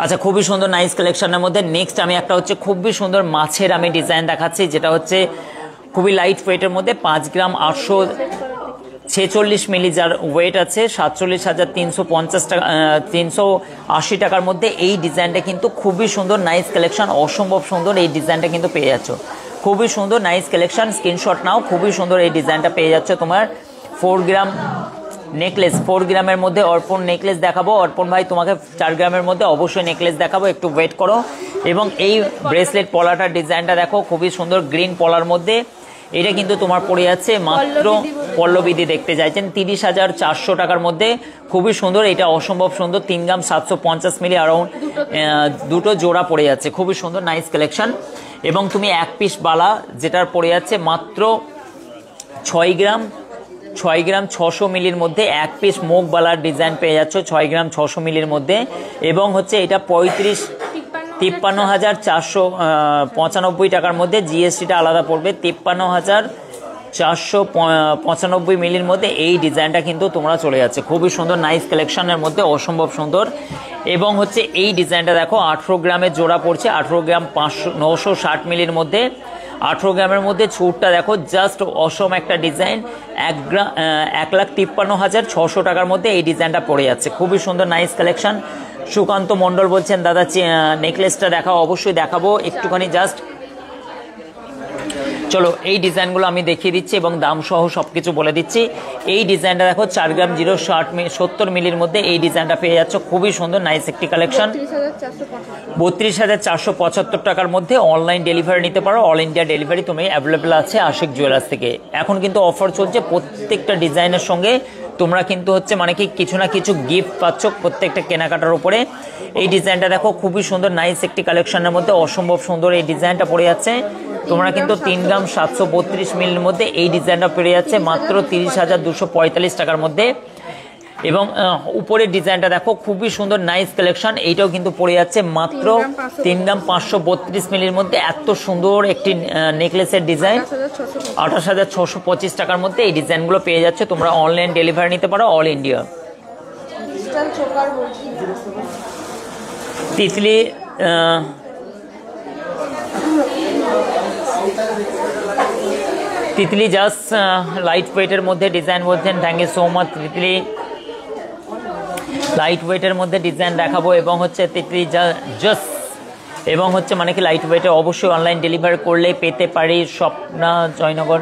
আচ্ছা, খুবই সুন্দর নাইস কালেকশনের মধ্যে নেক্সট আমি একটা হচ্ছে খুবই সুন্দর মাছের আমি ডিজাইন দেখাচ্ছি, যেটা হচ্ছে খুবই লাইট ওয়েটের মধ্যে, 5 গ্রাম 846 মিলি যার ওয়েট আছে, 47,350 টাকা, 380 টাকার মধ্যে এই ডিজাইনটা কিন্তু খুবই সুন্দর নাইস কালেকশন, অসম্ভব সুন্দর এই ডিজাইনটা কিন্তু পেয়ে যাচ্ছ। খুবই সুন্দর নাইস কালেকশন, স্ক্রিনশট নাও, খুবই সুন্দর এই ডিজাইনটা পেয়ে যাচ্ছ। তোমার 4 গ্রাম নেকলেস, 4 গ্রামের মধ্যে অর্পণ নেকলেস দেখাবো। অর্পণ ভাই তোমাকে 4 গ্রামের মধ্যে অবশ্যই নেকলেস দেখাবো, একটু ওয়েট করো। এবং এই ব্রেসলেট পলাটার ডিজাইনটা দেখো, খুবই সুন্দর গ্রিন পলার মধ্যে, এটা কিন্তু তোমার পড়ে যাচ্ছে মাত্র, পল্লবীদি দেখতে চাইছেন, 30,400 টাকার মধ্যে, খুবই সুন্দর, এটা অসম্ভব সুন্দর, 3 গ্রাম 750 মিলি অ্যারাউন্ড, দুটো জোড়া পড়ে যাচ্ছে, খুবই সুন্দর নাইস কালেকশন। এবং তুমি 1 পিস বালা যেটার পড়ে যাচ্ছে মাত্র 6 গ্রাম 600 মিলির মধ্যে 1 পিস মুখ বালার ডিজাইন পেয়ে যাচ্ছ 6 গ্রাম 600 মিলির মধ্যে। এবং হচ্ছে এটা 53,495 টাকার মধ্যে, জিএসটিটা আলাদা পড়বে, 53,495 মিলির মধ্যে এই ডিজাইনটা কিন্তু তোমরা চলে যাচ্ছে, খুবই সুন্দর নাইস কালেকশনের মধ্যে, অসম্ভব সুন্দর। এবং হচ্ছে এই ডিজাইনটা দেখো, 18 গ্রামের জোড়া পড়ছে, 18 গ্রাম 960 মিলির মধ্যে, 18 গ্রামের মধ্যে ছুটটা দেখো, জাস্ট অসম একটা ডিজাইন, 1,53,600 টাকার মধ্যে এই ডিজাইনটা পড়ে যাচ্ছে, খুবই সুন্দর নাইস কালেকশন। সুকান্ত মণ্ডল বলছেন দাদা নেকলেসটা দেখাও, অবশ্যই দেখাবো, একটুখানি জাস্ট চলো এই ডিজাইনগুলো আমি দেখিয়ে দিচ্ছি এবং দাম সহ সবকিছু বলে দিচ্ছি। এই ডিজাইনটা দেখো 4 গ্রাম 070 মিলির মধ্যে এই ডিজাইনটা পেয়ে যাচ্ছ, খুবই সুন্দর নাইস একটি কালেকশন, 32,475 টাকার মধ্যে। অনলাইন ডেলিভারি নিতে পারো, অল ইন্ডিয়া ডেলিভারি তুমি অ্যাভেলেবেল আছে আশিক জুয়েলার্স থেকে। এখন কিন্তু অফার চলছে, প্রত্যেকটা ডিজাইনের সঙ্গে তোমরা কিন্তু হচ্ছে মানে কি কিছু না কিছু গিফট পাচ্ছ প্রত্যেকটা কেনাকাটার উপরে। এই ডিজাইনটা দেখো, খুবই সুন্দর নাইস একটি কালেকশনের মধ্যে, অসম্ভব সুন্দর এই ডিজাইনটা পড়ে যাচ্ছে। তোমরা কিন্তু 3 গ্রাম 732 মিলির মধ্যে এই ডিজাইনটা পেয়ে যাচ্ছে মাত্র 30,245 টাকার মধ্যে। এবং উপরের ডিজাইনটা দেখো, খুবই সুন্দর নাইস কালেকশন। এইটাও কিন্তু পড়ে যাচ্ছে মাত্র 3 গ্রাম 532 মিলির মধ্যে। এত সুন্দর একটি নেকলেসের ডিজাইন 28,625 টাকার মধ্যে এই ডিজাইনগুলো পেয়ে যাচ্ছে। তোমরা অনলাইন ডেলিভারি নিতে পারো all India. Titli Titli just light ওয়েটের মধ্যে ডিজাইন বলছেন, thank you so much Titli. Light ওয়েটের মধ্যে ডিজাইন দেখাবো এবং হচ্ছে তিতলি জাস্ট এবং হচ্ছে মানে কি লাইট ওয়েটে অবশ্যই অনলাইন ডেলিভারি করলে পেতে পারি। স্বপ্না জয়নগর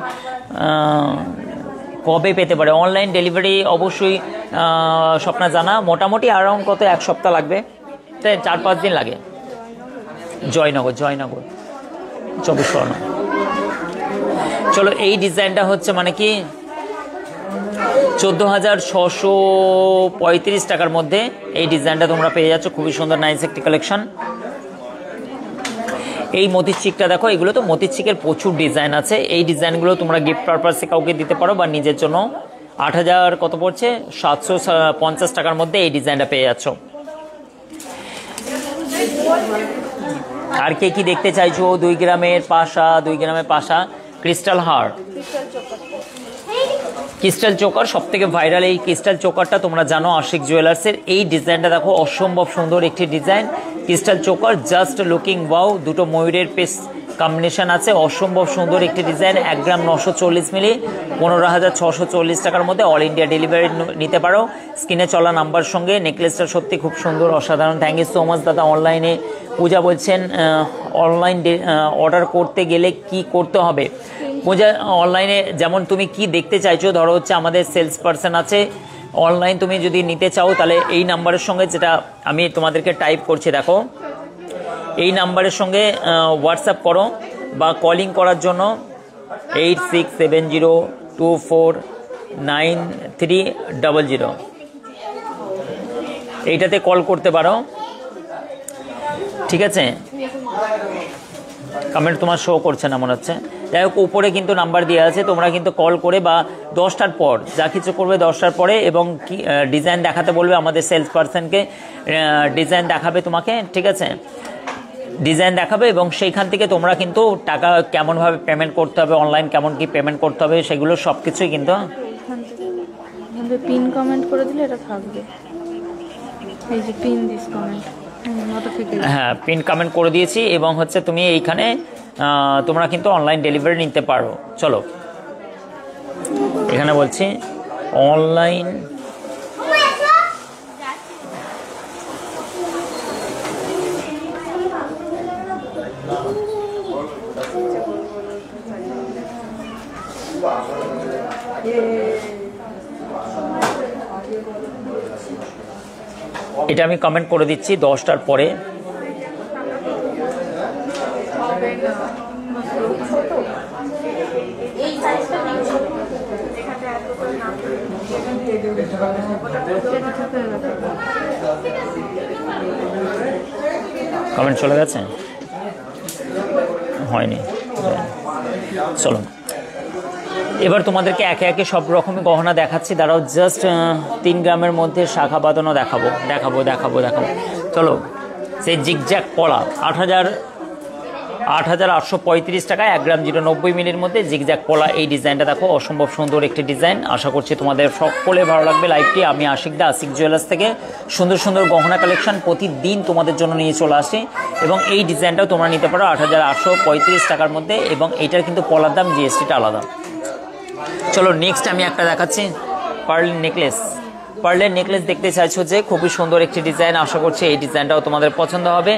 কবে পেতে পারে অনলাইন ডেলিভারি? অবশ্যই স্বপ্না জানা মোটামুটি অ্যারাউন্ড কত 1 সপ্তাহ লাগবে, 4-5 দিন লাগে। জয়নগর 24 পরগনা। চলো এই ডিজাইনটা হচ্ছে মানে কি 14,635 টাকার মধ্যে এই ডিজাইনটা তোমরা পেয়ে যাচ্ছ। খুবই সুন্দর নাইস একটি কালেকশন। এই মতির চিকটা দেখো, এগুলো তো মতির চিকের প্রচুর ডিজাইন আছে। এই ডিজাইনগুলো তোমরা গিফট পারপাসে কাউকে দিতে পারো বা নিজের জন্য। 8,000 কত পড়ছে? 750 টাকার মধ্যে এই ডিজাইনটা পেয়ে যাচ্ছ। আর কে কি দেখতে চাইছো? 2 গ্রামের পাশা ক্রিস্টাল হার, ক্রিস্টাল চোকার, সব থেকে ভাইরাল এই ক্রিস্টাল চোকারটা তোমরা জানো আশিক জুয়েলার্সের। এই ডিজাইনটা দেখো, অসম্ভব সুন্দর একটি design. Crystal choker just looking wow. দুটো ময়ূরের পেস কম্বিনেশন আছে, অসম্ভব সুন্দর একটি ডিজাইন। 1 গ্রাম 940 মিলি, 15,640 টাকার মধ্যে অল ইন্ডিয়া ডেলিভারি নিতে পারো। স্ক্রিনে চলা নাম্বার সঙ্গে নেকলেসটা সত্যি খুব সুন্দর, অসাধারণ। থ্যাংক ইউ সো মাচ দাদা। অনলাইনে পূজা বলছেন অনলাইন অর্ডার করতে গেলে কি করতে হবে? পূজা অনলাইনে যেমন তুমি কি দেখতে চাইছো, ধরো হচ্ছে আমাদের সেলস পারসন আছে। অনলাইন তুমি যদি নিতে চাও তাহলে এই নাম্বারের সঙ্গে, যেটা আমি তোমাদেরকে টাইপ করছি দেখো, এই নাম্বারের সঙ্গে হোয়াটসঅ্যাপ করো বা কলিং করার জন্য 8670249300 এইটাতে কল করতে পারো, ঠিক আছে? কমেন্ট তোমার শো করছে না মনে হচ্ছে। যাই হোক, উপরে কিন্তু নাম্বার দেওয়া আছে, তোমরা কিন্তু কল করে বা 10টার পর যা কিছু করবে 10টার পরে, এবং কি ডিজাইন দেখাতে বলবে আমাদের সেলস পারসনকে, ডিজাইন দেখাবে তোমাকে, ঠিক আছে? ডিজাইন দেখাবে এবং সেইখান থেকে তোমরা কিন্তু টাকা কেমনভাবে পেমেন্ট করতে হবে, অনলাইন কেমন কি পেমেন্ট করতে হবে, সেগুলো সব কিছুই কিন্তু পিন কমেন্ট করে দিলে এটা থাকবে। এই যে পিন দিস কমেন্ট, হ্যাঁ পিন কমেন্ট করে দিয়েছি। এবং হচ্ছে তুমি এইখানে তোমরা কিন্তু অনলাইন ডেলিভারি নিতে পারো। চলো এখানে বলছি অনলাইন এটা আমি কমেন্ট করে দিচ্ছি 10টার পরে। কমেন্ট চলে গেছে? হয়নি। চলো এবার তোমাদেরকে একে একে সব রকমের গহনা দেখাচ্ছি। দাঁড়াও, জাস্ট 3 গ্রামের মধ্যে শাখা বাঁধানো দেখাবো। চলো, সেই জিগজ্যাগ পলা 8,835 টাকায় 1 গ্রাম 090 মিলির মধ্যে জিগজ্যাগ পলা। এই ডিজাইনটা দেখো, অসম্ভব সুন্দর একটি ডিজাইন। আশা করছি তোমাদের সকলে ভালো লাগবে লাইভটি। আমি আশিক জুয়েলার্স থেকে সুন্দর সুন্দর গহনা কালেকশন প্রতিদিন তোমাদের জন্য নিয়ে চলে আসি, এবং এই ডিজাইনটাও তোমরা নিতে পারো 8,835 টাকার মধ্যে, এবং এইটার কিন্তু পলার দাম জিএসটিটা আলাদা। চলো নেক্সট আমি একটা দেখাচ্ছি, পার্লের নেকলেস দেখতে চাইছো যে, খুবই সুন্দর একটি ডিজাইন। আশা করছি এই ডিজাইনটাও তোমাদের পছন্দ হবে।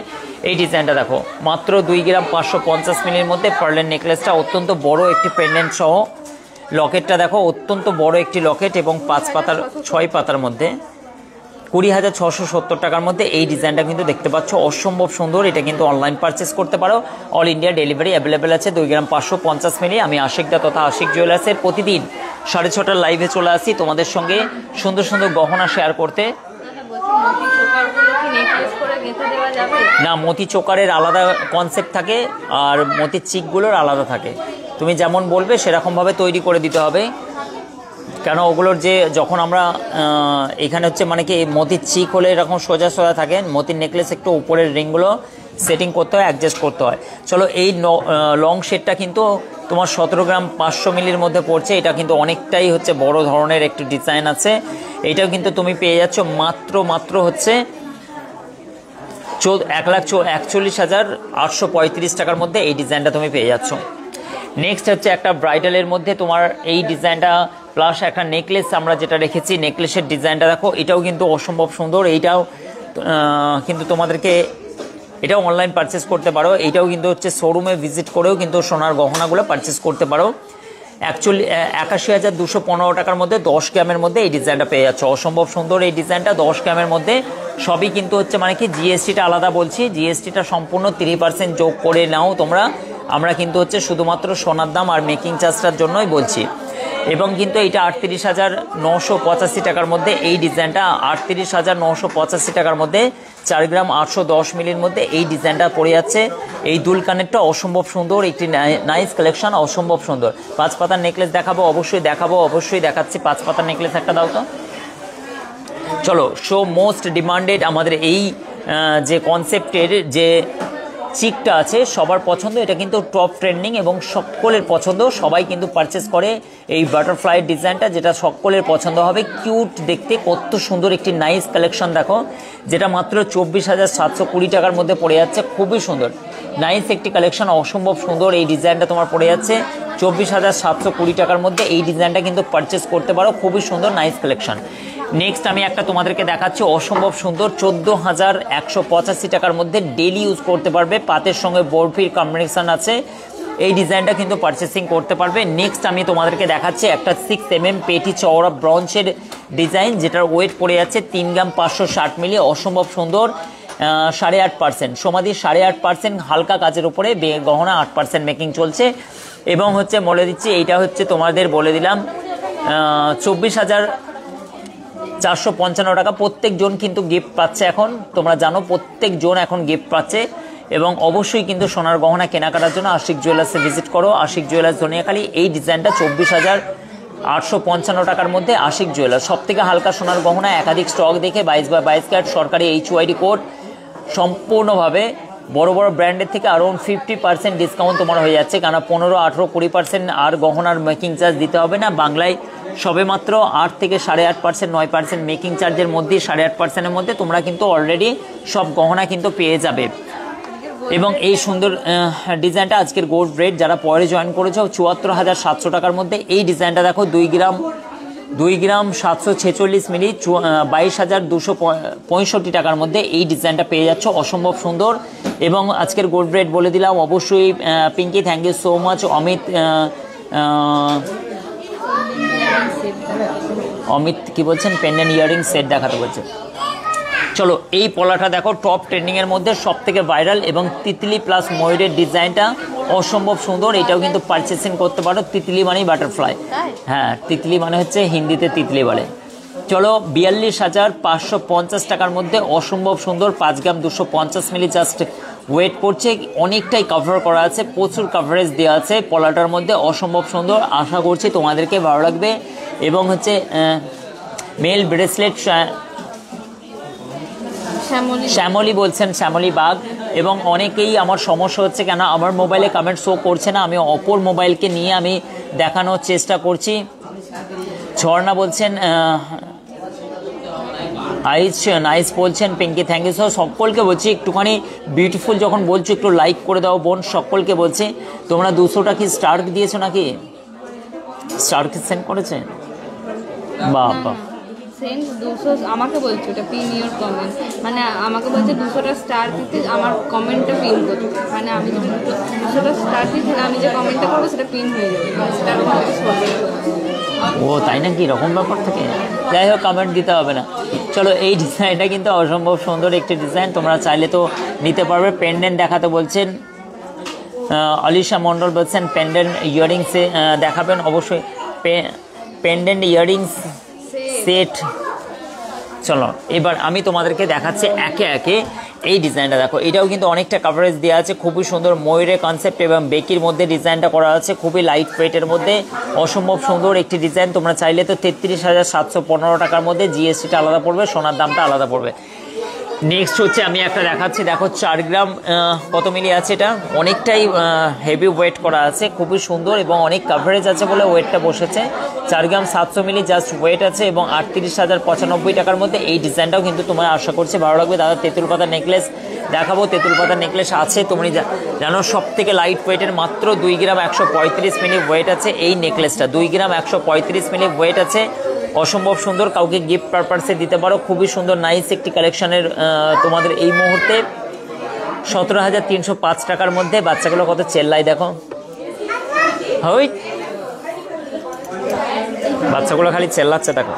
এই ডিজাইনটা দেখো, মাত্র 2 গ্রাম 550 মিলির মধ্যে পার্লের নেকলেসটা, অত্যন্ত বড় একটি পেন্ডেন্ট সহ। লকেটটা দেখো, অত্যন্ত বড় একটি লকেট এবং 6 পাতার মধ্যে 20,670 টাকার মধ্যে এই ডিজাইনটা কিন্তু দেখতে পাচ্ছ, অসম্ভব সুন্দর। এটা কিন্তু অনলাইন পারচেস করতে পারো, অল ইন্ডিয়া ডেলিভারি অ্যাভেলেবেল আছে। 2 গ্রাম 550 মিলি। আমি আশিকদা তথা আশিক জুয়েলার্সের প্রতিদিন 6:30টার লাইভে চলে আসি তোমাদের সঙ্গে সুন্দর সুন্দর গহনা শেয়ার করতে। না, মতি চোকারের আলাদা কনসেপ্ট থাকে আর মতির চিকগুলোর আলাদা থাকে। তুমি যেমন বলবে সেরকমভাবে তৈরি করে দিতে হবে। কেন ওগুলোর যে যখন আমরা এখানে হচ্ছে মানে কি মতির চিক হলে এরকম সোজা সোজা থাকে, মতির নেকলেস একটু উপরের রিংগুলো সেটিং করতে হয়, অ্যাডজাস্ট করতে হয়। চলো এই লং শেডটা কিন্তু তোমার 17 গ্রাম 500 মিলির মধ্যে পড়ছে। এটা কিন্তু অনেকটাই হচ্ছে বড় ধরনের একটি ডিজাইন আছে। এটাও কিন্তু তুমি পেয়ে যাচ্ছ মাত্র হচ্ছে 1,41,835 টাকার মধ্যে এই ডিজাইনটা তুমি পেয়ে যাচ্ছ। নেক্সট হচ্ছে একটা ব্রাইডালের মধ্যে তোমার এই ডিজাইনটা প্লাস একটা নেকলেস আমরা যেটা রেখেছি, নেকলেসের ডিজাইনটা দেখো, এটাও কিন্তু অসম্ভব সুন্দর। এইটাও কিন্তু তোমাদেরকে এটাও অনলাইন পারচেস করতে পারো। এইটাও কিন্তু হচ্ছে শোরুমে ভিজিট করেও কিন্তু সোনার গহনাগুলো পারচেস করতে পারো। অ্যাকচুয়ালি 81,215 টাকার মধ্যে 10 গ্রামের মধ্যে এই ডিজাইনটা পেয়ে যাচ্ছ। অসম্ভব সুন্দর এই ডিজাইনটা 10 গ্রামের মধ্যে। সবই কিন্তু হচ্ছে মানে কি জিএসটিটা আলাদা বলছি, জিএসটিটা সম্পূর্ণ 30% যোগ করে নাও তোমরা। আমরা কিন্তু হচ্ছে শুধুমাত্র সোনার দাম আর মেকিং চার্জটার জন্যই বলছি। এবং কিন্তু এইটা 38,985 টাকার মধ্যে এই ডিজাইনটা, 38,985 টাকার মধ্যে 4 গ্রাম 810 মিলির মধ্যে এই ডিজাইনটা পড়ে যাচ্ছে। এই দুল কানেরটা অসম্ভব সুন্দর, একটি নাইস কালেকশন, অসম্ভব সুন্দর। 5 পাতার নেকলেস দেখাবো, অবশ্যই দেখাচ্ছি। 5 পাতার নেকলেস একটা দাও তো। চলো, মোস্ট ডিমান্ডেড আমাদের এই যে কনসেপ্টের যে চিকটা আছে সবার পছন্দ, এটা কিন্তু টপ ট্রেন্ডিং এবং সকলের পছন্দ, সবাই কিন্তু পারচেস করে এই বাটারফ্লাই ডিজাইনটা, যেটা সকলের পছন্দ হবে। কিউট দেখতে, কত সুন্দর একটি নাইস কালেকশন দেখো, যেটা মাত্র 24,720 টাকার মধ্যে পড়ে যাচ্ছে। খুবই সুন্দর নাইস একটি কালেকশন, অসম্ভব সুন্দর এই ডিজাইনটা তোমার পড়ে যাচ্ছে 24,720 টাকার মধ্যে। এই ডিজাইনটা কিন্তু পারচেস করতে পারো, খুবই সুন্দর নাইস কালেকশন। নেক্সট আমি একটা তোমাদেরকে দেখাচ্ছি অসম্ভব সুন্দর 14,185 টাকার মধ্যে ডেলি ইউজ করতে পারবে। পাতের সঙ্গে বরফির কম্বিনেশন আছে, এই ডিজাইনটা কিন্তু পারচেসিং করতে পারবে। নেক্সট আমি তোমাদেরকে দেখাচ্ছি একটা 6mm পেটি চওড়া ব্রঞ্জের ডিজাইন, যেটার ওয়েট পড়ে যাচ্ছে 3 গ্রাম 560 মিলি। অসম্ভব সুন্দর, 8.5% সমাধি, 8.5% হালকা কাজের উপরে গহনা, 8% মেকিং চলছে। এবং হচ্ছে বলে দিচ্ছি এইটা হচ্ছে তোমাদের বলে দিলাম 24,455 টাকা। প্রত্যেকজন কিন্তু গিফট পাচ্ছে এখন, তোমরা জানো প্রত্যেকজন এখন গিফট পাচ্ছে। এবং অবশ্যই কিন্তু সোনার গহনা কেনাকাটার জন্য আশিক জুয়েলার্সে ভিজিট করো। আশিক জুয়েলার্স ধনিয়াখালী। এই ডিজাইনটা 24,855 টাকার মধ্যে আশিক জুয়েলার্স। সব থেকে হালকা সোনার গহনা, একাধিক স্টক দেখে 22/22 ক্যারেট সরকারি HYD কোড, সম্পূর্ণভাবে বড় বড় ব্র্যান্ডের থেকে অ্যারাউন্ড 50% ডিসকাউন্ট তোমার হয়ে যাচ্ছে। কারণ 15, 18, 20% আর গহনার মেকিং চার্জ দিতে হবে না। বাংলায় সবে মাত্র 8 থেকে 8.5%, 9% মেকিং চার্জের মধ্যে, 8.5%-এর মধ্যে তোমরা কিন্তু অলরেডি সব গহনা কিন্তু পেয়ে যাবে। এবং এই সুন্দর ডিজাইনটা আজকের গোল্ড রেট যারা পরে জয়েন করেছো 74,700 টাকার মধ্যে। এই ডিজাইনটা দেখো 2 গ্রাম 746 মিলি 22,265 টাকার মধ্যে এই ডিজাইনটা পেয়ে যাচ্ছ। অসম্ভব সুন্দর। এবং আজকের গোল্ড রেট বলে দিলাম। অবশ্যই Pinky, thank you so much. Amit কি বলছেন, পেন্ডেন্ট ইয়ারিং সেট দেখাতে বলছে। চলো, এই পলাটা দেখো, টপ ট্রেন্ডিংয়ের মধ্যে সব থেকে ভাইরাল এবং তিতলি প্লাস ময়ূরের ডিজাইনটা অসম্ভব সুন্দর। এটাও কিন্তু পারচেসিং করতে পারো। তিতলি মানেই বাটারফ্লাই, হ্যাঁ, তিতলি মানে হচ্ছে হিন্দিতে তিতলি বলে। চলো, 42,550 টাকার মধ্যে অসম্ভব সুন্দর 5 গ্রাম 250 মিলি জাস্ট ওয়েট করছে। অনেকটাই কভার করা আছে, প্রচুর কভারেজ দেওয়া আছে পলাটার মধ্যে। অসম্ভব সুন্দর, আশা করছি তোমাদেরকে ভালো লাগবে। এবং হচ্ছে মেল ব্রেসলেট, শ্যামলী বলছেন, শ্যামলী বাগ। এবং অনেকেই আমার সমস্যা হচ্ছে কেন আমার মোবাইলে কমেন্ট শো করছে না, আমি অপর মোবাইলকে নিয়ে আমি দেখানোর চেষ্টা করছি। ঝর্ণা বলছেন নাইস বলছেন। Pinky, thank you sir. সকলকে বলছি একটুখানি বিউটিফুল যখন বলছো একটু লাইক করে দাও বোন, সকলকে বলছি। তোমরা 200টা কি স্টার দিয়েছো নাকি? স্টার কি সেন্ড করেছে? বাবা, সেন্ড 200 আমাকে বলছে, ওটা পিন ইওর কমেন্ট, মানে আমাকে বলছে 200টা স্টার দিতে, আমার কমেন্টটা পিন করতে। মানে আমি যদি 200টা স্টার দিই তাহলে আমি যে কমেন্টটা করবো সেটা পিন হয়ে যাবে, সেটা ও তাই নাকি, এরকম ব্যাপার থেকে? যাই হোক, কমেন্ট দিতে হবে না। চলো, এই ডিজাইনটা কিন্তু অসম্ভব সুন্দর একটি ডিজাইন, তোমরা চাইলে তো নিতে পারবে। পেন্ডেন্ট দেখাতে বলছেন আলিশা মন্ডল, বলছেন পেন্ডেন্ট ইয়ারিংসে দেখাবেন। অবশ্যই পেন্ডেন্ট ইয়ারিংস সেট চলো এবার আমি তোমাদেরকে দেখাচ্ছি একে একে এই ডিজাইনটা। দেখো এটাও কিন্তু অনেকটা কাভারেজ দেওয়া আছে, খুবই সুন্দর ময়ূরের কনসেপ্ট এবং বেকির মধ্যে ডিজাইনটা করা আছে, খুবই লাইট ওয়েটের মধ্যে অসম্ভব সুন্দর একটি ডিজাইন। তোমরা চাইলে তো 33,715 টাকার মধ্যে জিএসটিটা আলাদা পড়বে, সোনার দামটা আলাদা পড়বে। নেক্সট হচ্ছে আমি একটা দেখাচ্ছি, দেখো 4 গ্রাম কত মিলি আছে, এটা অনেকটাই হেভি ওয়েট করা আছে, খুবই সুন্দর এবং অনেক কাভারেজ আছে বলে ওয়েটটা বসেছে। 4 গ্রাম 700 মিলি জাস্ট ওয়েট আছে এবং 38,095 টাকার মধ্যে এই ডিজাইনটাও কিন্তু তোমার আশা করছি ভালো লাগবে। দাদা তেঁতুল পাতা নেকলেস দেখাবো, তেঁতুল পাতা নেকলেস আছে, তুমি জানো সব থেকে লাইট ওয়েটের মাত্র 2 গ্রাম 135 মিলি ওয়েট আছে এই নেকলেসটা, 2 গ্রাম 135 মিলি ওয়েট আছে, অসম্ভব সুন্দর, কাউকে গিফট পারপাসে দিতে পারো, খুবই সুন্দর নাইস একটি কালেকশনের তোমাদের এই মুহূর্তে 17,305 টাকার মধ্যে। বাচ্চাগুলো কত চেল্লাই দেখো, হই বাচ্চাগুলো খালি চেল্লাচ্ছে, দেখো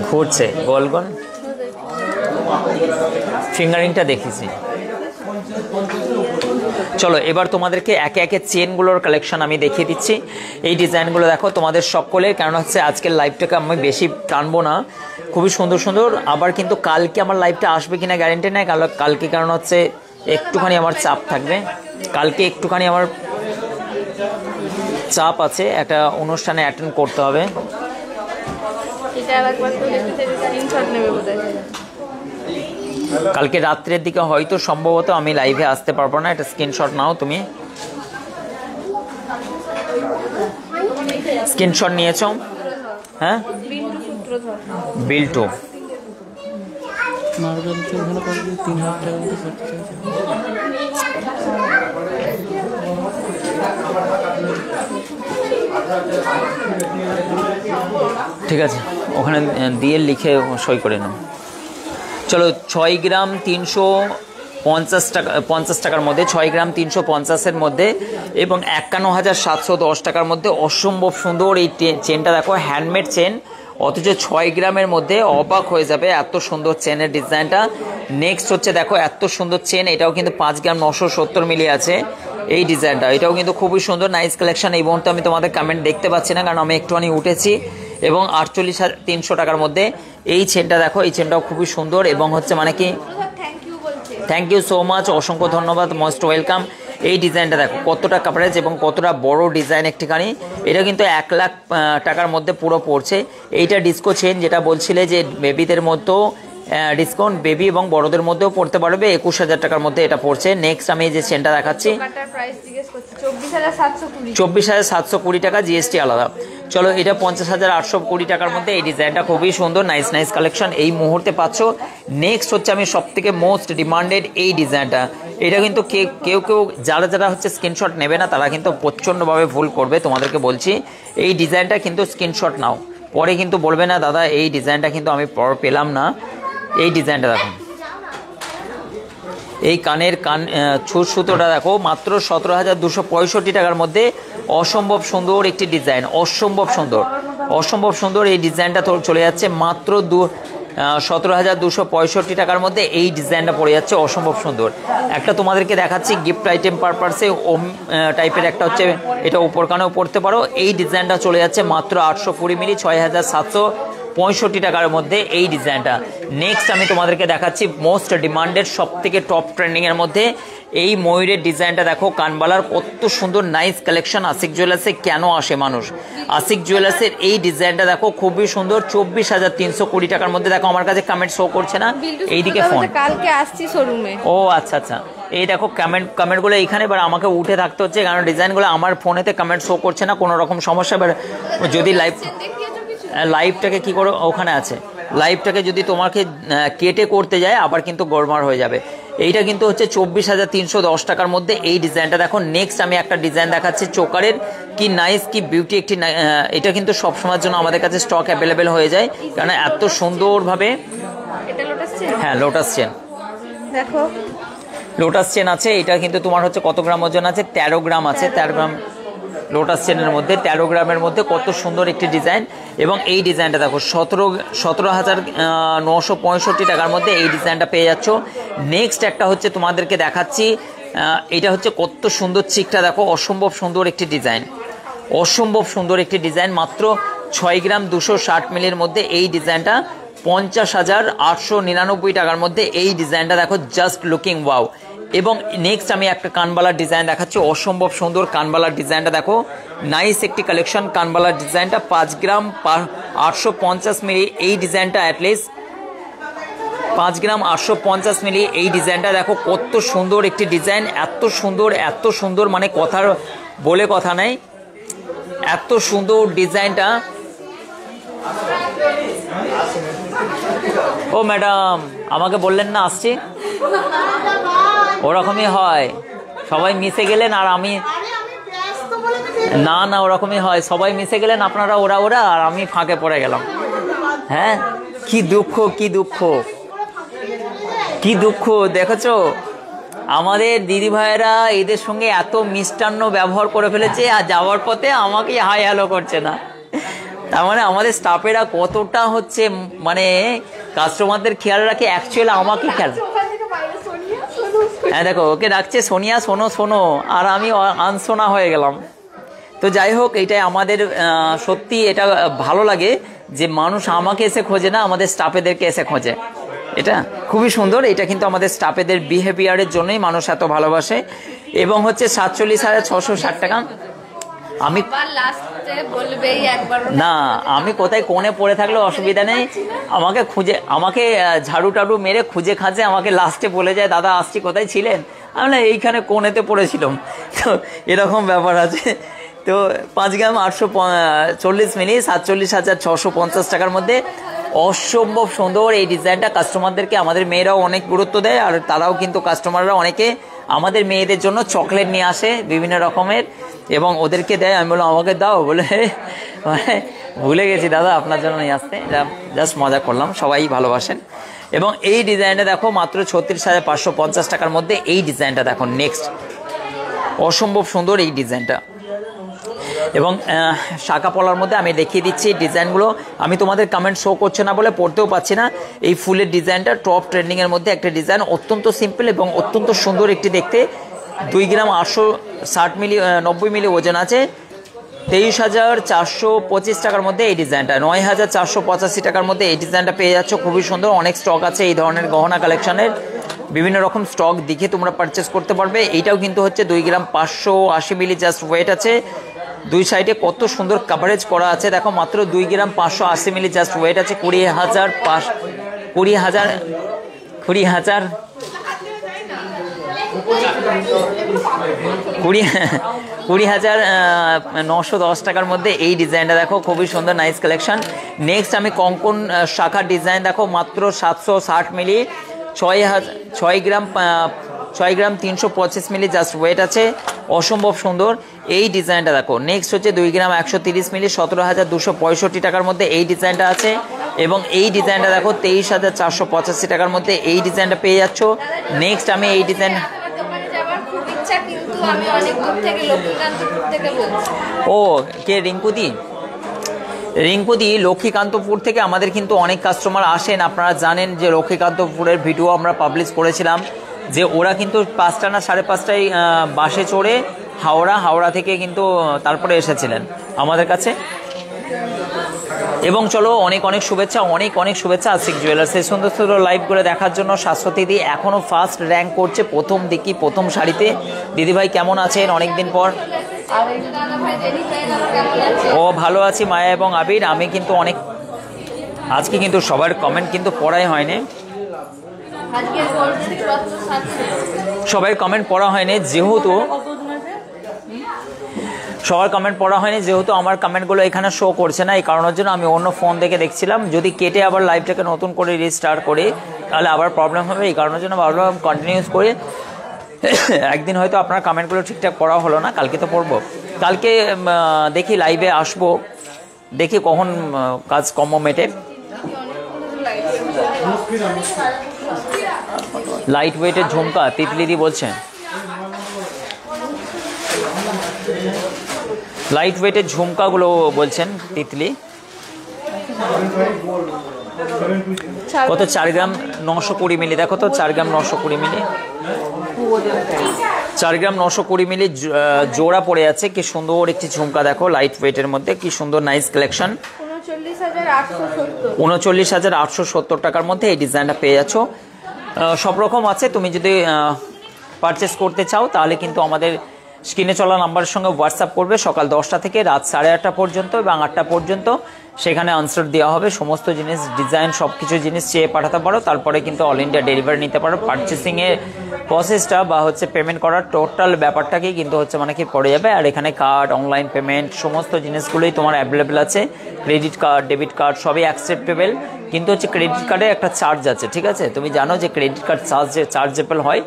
ঘুরছে গোল গোল। ফিঙ্গারিংটা দেখেছি। চলো এবার তোমাদেরকে একে একে চেনগুলোর কালেকশন আমি দেখিয়ে দিচ্ছি। এই ডিজাইনগুলো দেখো তোমাদের সকলের, কারণ হচ্ছে আজকের লাইভটাকে আমি বেশি টানবো না, খুবই সুন্দর সুন্দর। আবার কিন্তু কালকে আমার লাইভটা আসবে কিনা গ্যারেন্টি নেই, কালকে কারণ হচ্ছে একটুখানি আমার চাপ থাকবে, কালকে একটুখানি আমার চাপ আছে, একটা অনুষ্ঠানে অ্যাটেন্ড করতে হবে। কালকে রাত্রের দিকে হয়তো সম্ভবত আমি লাইভে আসতে পারবো না, এটা স্ক্রিনশট নাও, তুমি স্ক্রিনশট নিয়েছো? হ্যাঁ, বিল্টু ঠিক আছে, ওখানে দিয়ে লিখে সই করে নাও। চলো 6 গ্রাম 350 টাকার মধ্যে, 6 গ্রাম 350-এর মধ্যে এবং 51,710 টাকার মধ্যে অসম্ভব সুন্দর এই চেনটা দেখো, হ্যান্ডমেড চেন, অথচ 6 গ্রামের মধ্যে অবাক হয়ে যাবে এত সুন্দর চেনের ডিজাইনটা। নেক্সট হচ্ছে দেখো এত সুন্দর চেন, এটাও কিন্তু 5 গ্রাম 970 মিলি আছে এই ডিজাইনটা, এটাও কিন্তু খুবই সুন্দর নাইস কালেকশন। এই মুহূর্তে আমি তোমাদের কমেন্ট দেখতে পাচ্ছি না কারণ আমি একটুখানি উঠেছি। এবং 48,300 টাকার মধ্যে এই চেনটা দেখো, এই চেনটাও খুবই সুন্দর এবং হচ্ছে মানে কি থ্যাংক ইউ সো মাচ, অসংখ্য ধন্যবাদ, মোস্ট ওয়েলকাম। এই ডিজাইনটা দেখো কতটা কাভারেজ এবং কতটা বড় ডিজাইন একটিখানি, এটা কিন্তু 1 লাখ টাকার মধ্যে পুরো পড়ছে। এইটা ডিস্কো চেন, যেটা বলছিলে যে বেবিদের মধ্যেও ডিসকাউন্ট, বেবি এবং বড়দের মধ্যেও পড়তে পারবে, 21,000 টাকার মধ্যে এটা পড়ছে। নেক্সট আমি যে চেনটা দেখাচ্ছি 24,720 টাকা, জিএসটি আলাদা। চলো এটা 50,820 টাকার মধ্যে এই ডিজাইনটা খুবই সুন্দর, নাইস নাইস কালেকশন এই মুহূর্তে পাচ্ছ। নেক্সট হচ্ছে আমি সব থেকে মোস্ট ডিমান্ডেড এই ডিজাইনটা, এটা কিন্তু কেউ যারা হচ্ছে স্ক্রিনশট নেবে না তারা কিন্তু প্রচণ্ডভাবে ভুল করবে, তোমাদেরকে বলছি। এই ডিজাইনটা কিন্তু স্ক্রিনশট নাও, পরে কিন্তু বলবে না দাদা এই ডিজাইনটা কিন্তু আমি পেলাম না। এই ডিজাইনটা দেখো, এই কানের ছুঁচ সুতোটা দেখো মাত্র 17,265 টাকার মধ্যে, অসম্ভব সুন্দর একটি ডিজাইন, অসম্ভব সুন্দর এই ডিজাইনটা চলে যাচ্ছে মাত্র 17,265 টাকার মধ্যে এই ডিজাইনটা পড়ে যাচ্ছে, অসম্ভব সুন্দর। একটা তোমাদেরকে দেখাচ্ছি গিফট আইটেম পারপাসে ওম টাইপের, একটা হচ্ছে এটা উপর কানেও পড়তে পারো, এই ডিজাইনটা চলে যাচ্ছে মাত্র 820 মিলি 6,765 টাকার মধ্যে এই ডিজাইনটা। নেক্সট আমি তোমাদেরকে দেখাচ্ছি মোস্ট ডিমান্ডেড সব থেকে টপ ট্রেন্ডিংয়ের মধ্যে এই ময়ূরের ডিজাইনটা দেখো, কানবালার কত সুন্দর নাইস কালেকশন। আশিক জুয়েলার্সে কেন আসে মানুষ, আশিক জুয়েলার্সের এই ডিজাইনটা দেখো খুবই সুন্দর, 24,320 টাকার মধ্যে। দেখো আমার কাছে কমেন্ট শো করছে না, এইদিকে ফোন, কালকে আসছি শোরুমে। ও আচ্ছা আচ্ছা, এই দেখো কমেন্টগুলো এইখানে, এবার আমাকে উঠে থাকতে হচ্ছে কারণ ডিজাইনগুলো আমার ফোনেতে কমেন্ট শো করছে না, কোনো রকম সমস্যা। এবার যদি লাইভটাকে কি করো, ওখানে আছে, লাইভটাকে যদি তোমাকে কেটে করতে যায় আবার কিন্তু গোলমাল হয়ে যাবে। এইটা কিন্তু হচ্ছে 24,310 টাকার মধ্যে এই ডিজাইনটা দেখো। নেক্সট আমি একটা ডিজাইন দেখাচ্ছি চোকারের, কি নাইস কি বিউটি একটি, এটা কিন্তু সবসময়ের জন্য আমাদের কাছে স্টক অ্যাভেলেবেল হয়ে যায় কারণ এত সুন্দরভাবে, হ্যাঁ লোটাস চেন দেখো, লোটাস চেন আছে। এটা কিন্তু তোমার হচ্ছে কত গ্রাম ওজন আছে, 13 গ্রাম আছে, 13 গ্রাম লোটাস চেনের মধ্যে, 13 গ্রামের মধ্যে কত সুন্দর একটি ডিজাইন। এবং এই ডিজাইনটা দেখো 17,965 টাকার মধ্যে এই ডিজাইনটা পেয়ে যাচ্ছ। নেক্সট একটা হচ্ছে তোমাদেরকে দেখাচ্ছি, এটা হচ্ছে কত সুন্দর চিকটা দেখো, অসম্ভব সুন্দর একটি ডিজাইন, মাত্র 6 গ্রাম 260 মিলির মধ্যে এই ডিজাইনটা 50,899 টাকার মধ্যে এই ডিজাইনটা দেখো, জাস্ট লুকিং ওয়াও। এবং নেক্সট আমি একটা কানবালার ডিজাইন দেখাচ্ছি, অসম্ভব সুন্দর কানবালার ডিজাইনটা দেখো, নাইস একটি কালেকশন। কানবালার ডিজাইনটা 5 গ্রাম 850 মিলি, এই ডিজাইনটা অ্যাটলিস্ট 5 গ্রাম 850 মিলি, এই ডিজাইনটা দেখো কত সুন্দর একটি ডিজাইন, এত সুন্দর মানে কথার বলে কথা নেই, এত সুন্দর ডিজাইনটা। ও ম্যাডাম, আমাকে বললেন না আসছি, ওরকমই হয়, সবাই মিশে গেলেন আর আমি না ওরকমই হয়, সবাই মিশে গেলেন আপনারা ওরা আর আমি ফাঁকে পড়ে গেলাম। হ্যাঁ, কি দুঃখ দেখেছো, আমাদের দিদি ভাইয়েরা এদের সঙ্গে এত মিষ্টান্ন ব্যবহার করে ফেলেছে আর যাওয়ার পথে আমাকে হাই হ্যালো করছে না। তার মানে আমাদের স্টাফেরা কতটা হচ্ছে মানে কাস্টমারদের খেয়াল রাখে, অ্যাকচুয়ালি আমাকে খেয়াল। হ্যাঁ দেখো, ওকে ডাকছে সোনিয়া, শোনো আর আমি আনসোনা হয়ে গেলাম। তো যাই হোক, এইটাই আমাদের সত্যি এটা ভালো লাগে যে মানুষ আমাকে এসে খোঁজে না, আমাদের স্টাফেদেরকে এসে খোঁজে, এটা খুবই সুন্দর। এটা কিন্তু আমাদের স্টাফেদের বিহেভিয়ারের জন্যই মানুষ এত ভালোবাসে। এবং হচ্ছে 47,660 টাকা। আমি না, আমি কোথায় কোণে পড়ে থাকলেও অসুবিধা নেই, আমাকে ঝাড়ু টাড়ু মেরে খুঁজে খাঁজে আমাকে লাস্টে বলে যায় দাদা আসছি, কোথায় ছিলেন? আমি না এইখানে কোণেতে পড়েছিলাম। তো এরকম ব্যাপার আছে। তো 5 গ্রাম 840 মিলি 47,650 টাকার মধ্যে অসম্ভব সুন্দর এই ডিজাইনটা। কাস্টমারদেরকে আমাদের মেয়েরাও অনেক গুরুত্ব দেয়, আর তারাও কিন্তু কাস্টমাররা অনেকে আমাদের মেয়েদের জন্য চকলেট নিয়ে আসে বিভিন্ন রকমের এবং ওদেরকে দেয়। আমি বললাম আমাকে দাও, বলে ভুলে গেছি দাদা আপনার জন্য নিয়ে আসতে, জাস্ট মজা করলাম, সবাই ভালোবাসেন। এবং এই ডিজাইনটা দেখো মাত্র 36,550 টাকার মধ্যে এই ডিজাইনটা দেখো, নেক্সট অসম্ভব সুন্দর এই ডিজাইনটা। এবং শাখা পলার মধ্যে আমি দেখিয়ে দিচ্ছি ডিজাইনগুলো, আমি তোমাদের কমেন্ট শো করছে না বলে পড়তেও পাচ্ছি না। এই ফুলের ডিজাইনটা টপ ট্রেন্ডিংয়ের মধ্যে একটা ডিজাইন, অত্যন্ত সিম্পল এবং অত্যন্ত সুন্দর একটি দেখতে। 2 গ্রাম 860 মিলি 90 মিলি ওজন আছে, 23,425 টাকার মধ্যে এই ডিজাইনটা। 9,485 টাকার মধ্যে এই ডিজাইনটা পেয়ে যাচ্ছ, খুবই সুন্দর। অনেক স্টক আছে এই ধরনের গহনা কালেকশনের, বিভিন্ন রকম স্টক দেখে তোমরা পারচেস করতে পারবে। এইটাও কিন্তু হচ্ছে 2 গ্রাম 580 মিলি জাস্ট ওয়েট আছে, দুই সাইডে কত সুন্দর কাভারেজ করা আছে দেখো, মাত্র 2 গ্রাম 580 মিলি জাস্ট ওয়েট আছে। 20,910 টাকার মধ্যে এই ডিজাইনটা দেখো, খুবই সুন্দর নাইস কালেকশন। নেক্সট আমি কঙ্কন শাখার ডিজাইন দেখো, মাত্র 760 মিলি 6 গ্রাম 325 মিলি জাস্ট ওয়েট আছে, অসম্ভব সুন্দর এই ডিজাইনটা দেখো। নেক্সট হচ্ছে 2 গ্রাম 130 মিলি 17,265 টাকার মধ্যে এই ডিজাইনটা আছে। এবং এই ডিজাইনটা দেখো 23,485 টাকার মধ্যে এই ডিজাইনটা পেয়ে যাচ্ছ। নেক্সট আমি এই ডিজাইন, ও কে রিঙ্কুদি লক্ষ্মীকান্তপুর থেকে আমাদের কিন্তু অনেক কাস্টমার আসেন। আপনারা জানেন যে লক্ষ্মীকান্তপুরের ভিডিও আমরা পাবলিশ করেছিলাম, যে ওরা কিন্তু 5টা না 5:30টায় বাসে চড়ে হাওড়া থেকে কিন্তু তারপরে এসেছিলেন আমাদের কাছে। এবং চলো অনেক শুভেচ্ছা আশিক জুয়েলার্সের সুন্দর সুন্দর লাইভ করে দেখার জন্য। শাশ্বতীদি এখনও ফার্স্ট র্যাঙ্ক করছে, প্রথম সারিতে। দিদিভাই কেমন আছেন অনেকদিন পর? ও ভালো আছি মায়া এবং আবির। আমি কিন্তু আজকে কিন্তু সবার কমেন্ট কিন্তু পড়াই হয়নি, যেহেতু আমার কমেন্টগুলো এখানে শো করছে না, এই কারণের জন্য আমি অন্য ফোন দেখে দেখছিলাম। যদি কেটে আবার লাইভটাকে নতুন করে রিস্টার্ট করি তাহলে আবার প্রবলেম হবে, এই কারণের জন্য ভাবলাম কন্টিনিউস করে। একদিন হয়তো আপনার কমেন্টগুলো ঠিকঠাক পড়া হলো না, কালকে তো পড়বো। কালকে দেখি লাইভে আসবো, দেখি কখন কাজ কম মেটে। লাইট ওয়েটের ঝুমকা তিতলিদি বলছেন, লাইট ওয়েটের ঝুমকাগুলো বলছেন তিতলি। কত? 4 গ্রাম 920 মিলি দেখো তো, 4 গ্রাম 920 মিলি, 4 গ্রাম 920 মিলি জোড়া পড়ে আছে। কি সুন্দর একটি ঝুমকা দেখো, লাইট ওয়েটের মধ্যে, কি সুন্দর নাইস কালেকশন। 39,870 টাকার মধ্যে এই ডিজাইনটা পেয়ে যাচ্ছ। সব রকম আছে, তুমি যদি পারচেস করতে চাও তাহলে কিন্তু আমাদের স্ক্রিনে চলা নাম্বারের সঙ্গে হোয়াটসঅ্যাপ করবে সকাল 10টা থেকে রাত 8:30 পর্যন্ত এবং 8টা পর্যন্ত। সেখানে আনসার দেওয়া হবে, সমস্ত জিনিস ডিজাইন সব কিছু জিনিস চেয়ে পাঠাতে পারো, তারপরে কিন্তু অল ইন্ডিয়া ডেলিভারি নিতে পারো। পারচেসিংয়ের প্রসেসটা বা হচ্ছে পেমেন্ট করার টোটাল ব্যাপারটাকেই কিন্তু হচ্ছে মানে কি পড়ে যাবে। আর এখানে কার্ড, অনলাইন পেমেন্ট সমস্ত জিনিসগুলোই তোমার অ্যাভেলেবেল আছে। ক্রেডিট কার্ড, ডেবিট কার্ড সবই অ্যাকসেপ্টেবল, কিন্তু হচ্ছে ক্রেডিট কার্ডে একটা চার্জ আছে, ঠিক আছে? তুমি জানো যে ক্রেডিট কার্ড চার্জেবল হয়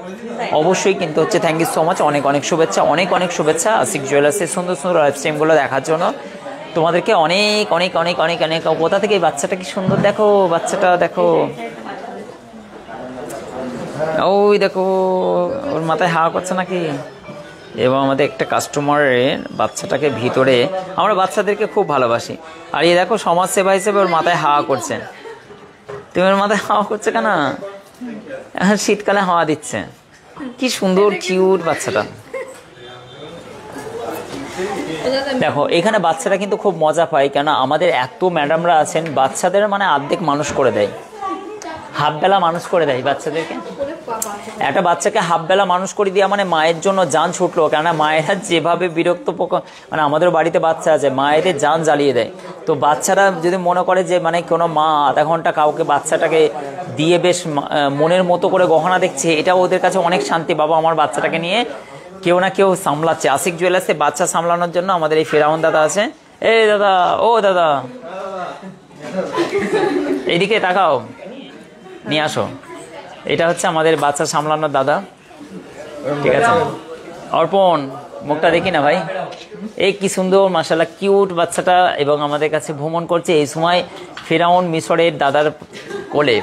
অবশ্যই, কিন্তু হচ্ছে থ্যাংক ইউ সো মাচ, অনেক অনেক শুভেচ্ছা, অনেক অনেক শুভেচ্ছা আশিক জুয়েলার্সের সুন্দর সুন্দর লাইভ স্ট্রিমগুলো দেখার জন্য। তোমাদেরকে অনেক অনেক অনেক অনেক অনেক। কোথা থেকে এই বাচ্চাটা কি সুন্দর, দেখো বাচ্চাটা দেখো, ওই দেখো ওর মাথায় হাওয়া করছে নাকি। এবং আমাদের একটা কাস্টমারের বাচ্চাটাকে ভিতরে, আমরা বাচ্চাদেরকে খুব ভালোবাসি, আর এই দেখো সমাজসেবা হিসেবে ওর মাথায় হাওয়া করছে। তুমি ওর মাথায় হাওয়া করছে কেন? এখন শীতকালে হাওয়া দিচ্ছে, কি সুন্দর কিউট বাচ্চাটা। দেখো এখানে বাচ্চারা কিন্তু খুব মজা পায়, কেন আমাদের এত ম্যাডামরা আছেন, বাচ্চাদের মানে অর্ধেক মানুষ করে দেয়, হাফ বেলা মানুষ করে দেয় বাচ্চাদেরকে। একটা বাচ্চাকে হাফ বেলা মানুষ করে দেওয়া মানে মায়ের জন্য জান ছুটলো, কেননা মায়েরা যেভাবে বিরক্ত মানে আমাদের বাড়িতে বাচ্চা আছে, মায়েদের জান জ্বালিয়ে দেয়। তো বাচ্চারা যদি মনে করে যে মানে কোনো মা আধা ঘন্টা কাউকে বাচ্চাটাকে দিয়ে বেশ মনের মতো করে গহনা দেখছে, এটা ওদের কাছে অনেক শান্তি। বাবা আমার বাচ্চাটাকে নিয়ে কেউ না কেউ সামলাচ্ছে। আশিক জুয়েলার্সে বাচ্চা সামলানোর জন্য আমাদের এই ফেরাউন দাদা আছে। এই দাদা, ও দাদা এইদিকে তাকাও, নিয়ে আসো। এটা হচ্ছে আমাদের বাচ্চা সামলানোর দাদা, ঠিক আছে? অর্পণ মুখটা দেখি না ভাই, এই কি সুন্দর মাশাআল্লাহ কিউট বাচ্চাটা, এবং আমাদের কাছে ভ্রমণ করছে এই সময় ফেরাউন মিশরের দাদার কোলে।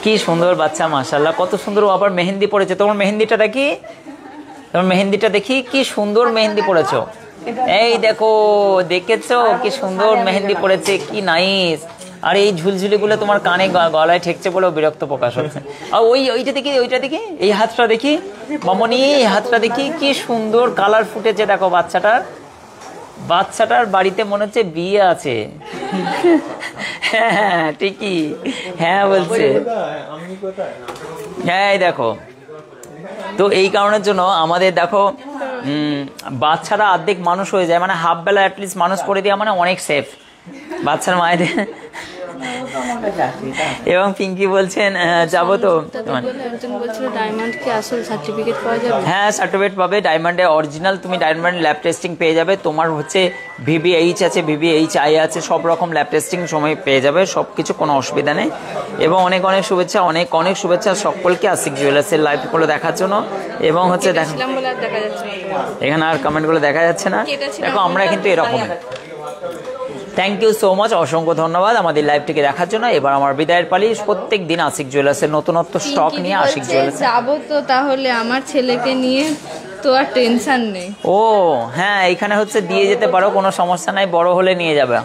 কি সুন্দর বাচ্চা মাশাআল্লাহ, কত সুন্দর। ও আবার মেহেন্দি পড়েছে, তোমার মেহেন্দিটা দেখি, তোমার মেহেন্দিটা দেখি, কি সুন্দর মেহেন্দি পড়েছো। এই দেখো, দেখেছো কি সুন্দর মেহেন্দি পড়েছে, কি নাইস। আর এই ঝুলঝুলিগুলো তোমার কানে গলায় ঠেকছে বলেও বিরক্ত প্রকাশ হচ্ছে। আর ওইটা দেখি, ওইটা দেখি, এই হাতটা দেখি মামনি, এই হাতটা দেখি, কি সুন্দর কালার ফুটেছে। দেখো বাচ্চাটার বাড়িতে মনে হচ্ছে বিয়ে আছে। হ্যাঁ ঠিকই, হ্যাঁ বলছে, হ্যাঁ দেখো। তো এই কারণের জন্য আমাদের দেখো বাচ্চারা অর্ধেক মানুষ হয়ে যায়, মানে হাফ বেলা অ্যাটলিস্ট মানুষ করে দেওয়া মানে অনেক সেফ বাচ্চার মায়েদের। এবং পিঙ্কি বলছেন যাবো তো, হ্যাঁ সার্টিফিকেট পাবে ডায়মন্ডের অরিজিনাল, তুমি ডায়মন্ড ল্যাব টেস্টিং পেয়ে যাবে। তোমার হচ্ছে VVH আছে, VVHI আছে, সব রকম ল্যাব টেস্টিং সময় পেয়ে যাবে, সব কিছু, কোনো অসুবিধা নেই। এবং অনেক অনেক শুভেচ্ছা, অনেক অনেক শুভেচ্ছা সকলকে আশিক জুয়েলার্সের লাইভগুলো দেখার জন্য। এবং হচ্ছে দেখো এখানে আর কমেন্টগুলো দেখা যাচ্ছে না, দেখো আমরা কিন্তু এরকম। থ্যাংক ইউ সো মাচ, অসংখ্য ধন্যবাদ আমাদের লাইভটিকে দেখার জন্য। এবার আমার বিদায়ের পালি। প্রত্যেক দিন আশিক জুয়েলার্সের নতুনত্ব স্টক নিয়ে আশিক জুয়েলার্স যাবো তো, তাহলে আমার ছেলেকে নিয়ে তো আর টেনশন নেই। ও হ্যাঁ, এখানে হচ্ছে দিয়ে যেতে পারো, কোনো সমস্যা নাই, বড় হলে নিয়ে যাবে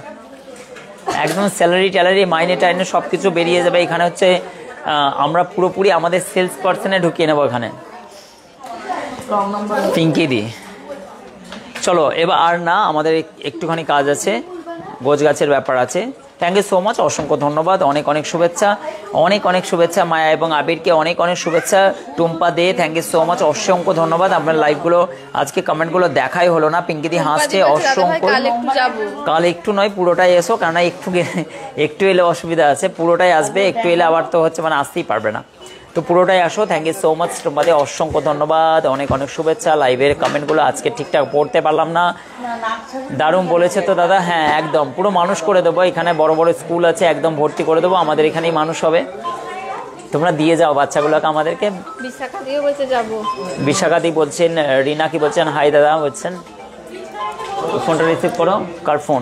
একদম। স্যালারি মাইনে টাইনে সব কিছু বেরিয়ে যাবে। এখানে হচ্ছে আমরা পুরোপুরি আমাদের সেলস পার্সনে ঢুকিয়ে নেবো এখানে। পিঙ্কি দি চলো এবার, আর না আমাদের একটুখানি কাজ আছে, গোছ গাছের ব্যাপার আছে। থ্যাংক ইউ সো মাচ, অসংখ্য ধন্যবাদ, অনেক অনেক শুভেচ্ছা, অনেক অনেক শুভেচ্ছা। মায়া এবং আবিরকে অনেক অনেক শুভেচ্ছা। টুম্পা দে থ্যাংক ইউ সো মাচ, অসংখ্য ধন্যবাদ। আপনার লাইভগুলো আজকে কমেন্টগুলো দেখাই হলো না। পিঙ্কিদি হাসছে, অসংখ্য। কাল একটু নয় পুরোটাই এসো, কেননা একটু এলে অসুবিধা আছে, পুরোটাই আসবে। একটু এলে আবার তো হচ্ছে মানে আসতেই পারবে না, তো পুরোটাই আসো। থ্যাংক ইউ সো মাচ টুম্পাদে, অসংখ্য ধন্যবাদ, অনেক অনেক শুভেচ্ছা। লাইভের কমেন্টগুলো আজকে ঠিকঠাক পড়তে পারলাম না, দারুণ বলেছে তো দাদা। হ্যাঁ একদম পুরো মানুষ করে দেবো, এখানে বড় বড় স্কুল আছে, একদম ভর্তি করে দেবো, আমাদের এখানেই মানুষ হবে। তোমরা দিয়ে যাও বাচ্চাগুলোকে আমাদেরকে। বিশাখা দি বলছেন, রিনা কি বলছেন, হাই দাদা বলছেন। ফোনটা রিসিভ করো, কার ফোন?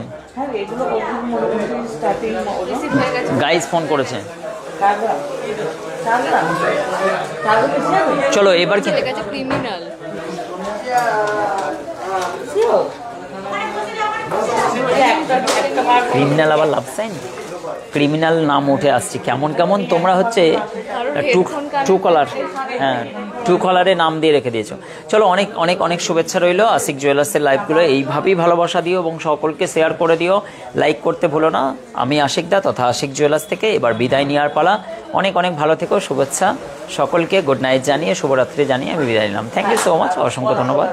গাইজ ফোন করেছে। চলো এবার কি ক্রিমিনাল আবার লাভ সাইন। ক্রিমিনাল নাম উঠে আসছে, কেমন কেমন তোমরা হচ্ছে টু কলার, হ্যাঁ টু কলারে নাম দিয়ে রেখে দিয়েছো। চলো অনেক অনেক অনেক শুভেচ্ছা রইলো। আশিক জুয়েলার্সের লাইভগুলো এইভাবেই ভালোবাসা দিও এবং সকলকে শেয়ার করে দিও, লাইক করতে ভুলো না। আমি আশিক দা তথা আশিক জুয়েলার্স থেকে এবার বিদায় নেওয়ার পালা। অনেক অনেক ভালো থেকো, শুভেচ্ছা সকলকে, গুড নাইট জানিয়ে শুভরাত্রি জানিয়ে আমি বিদায় নিলাম। থ্যাংক ইউ সো মাচ, অসংখ্য ধন্যবাদ।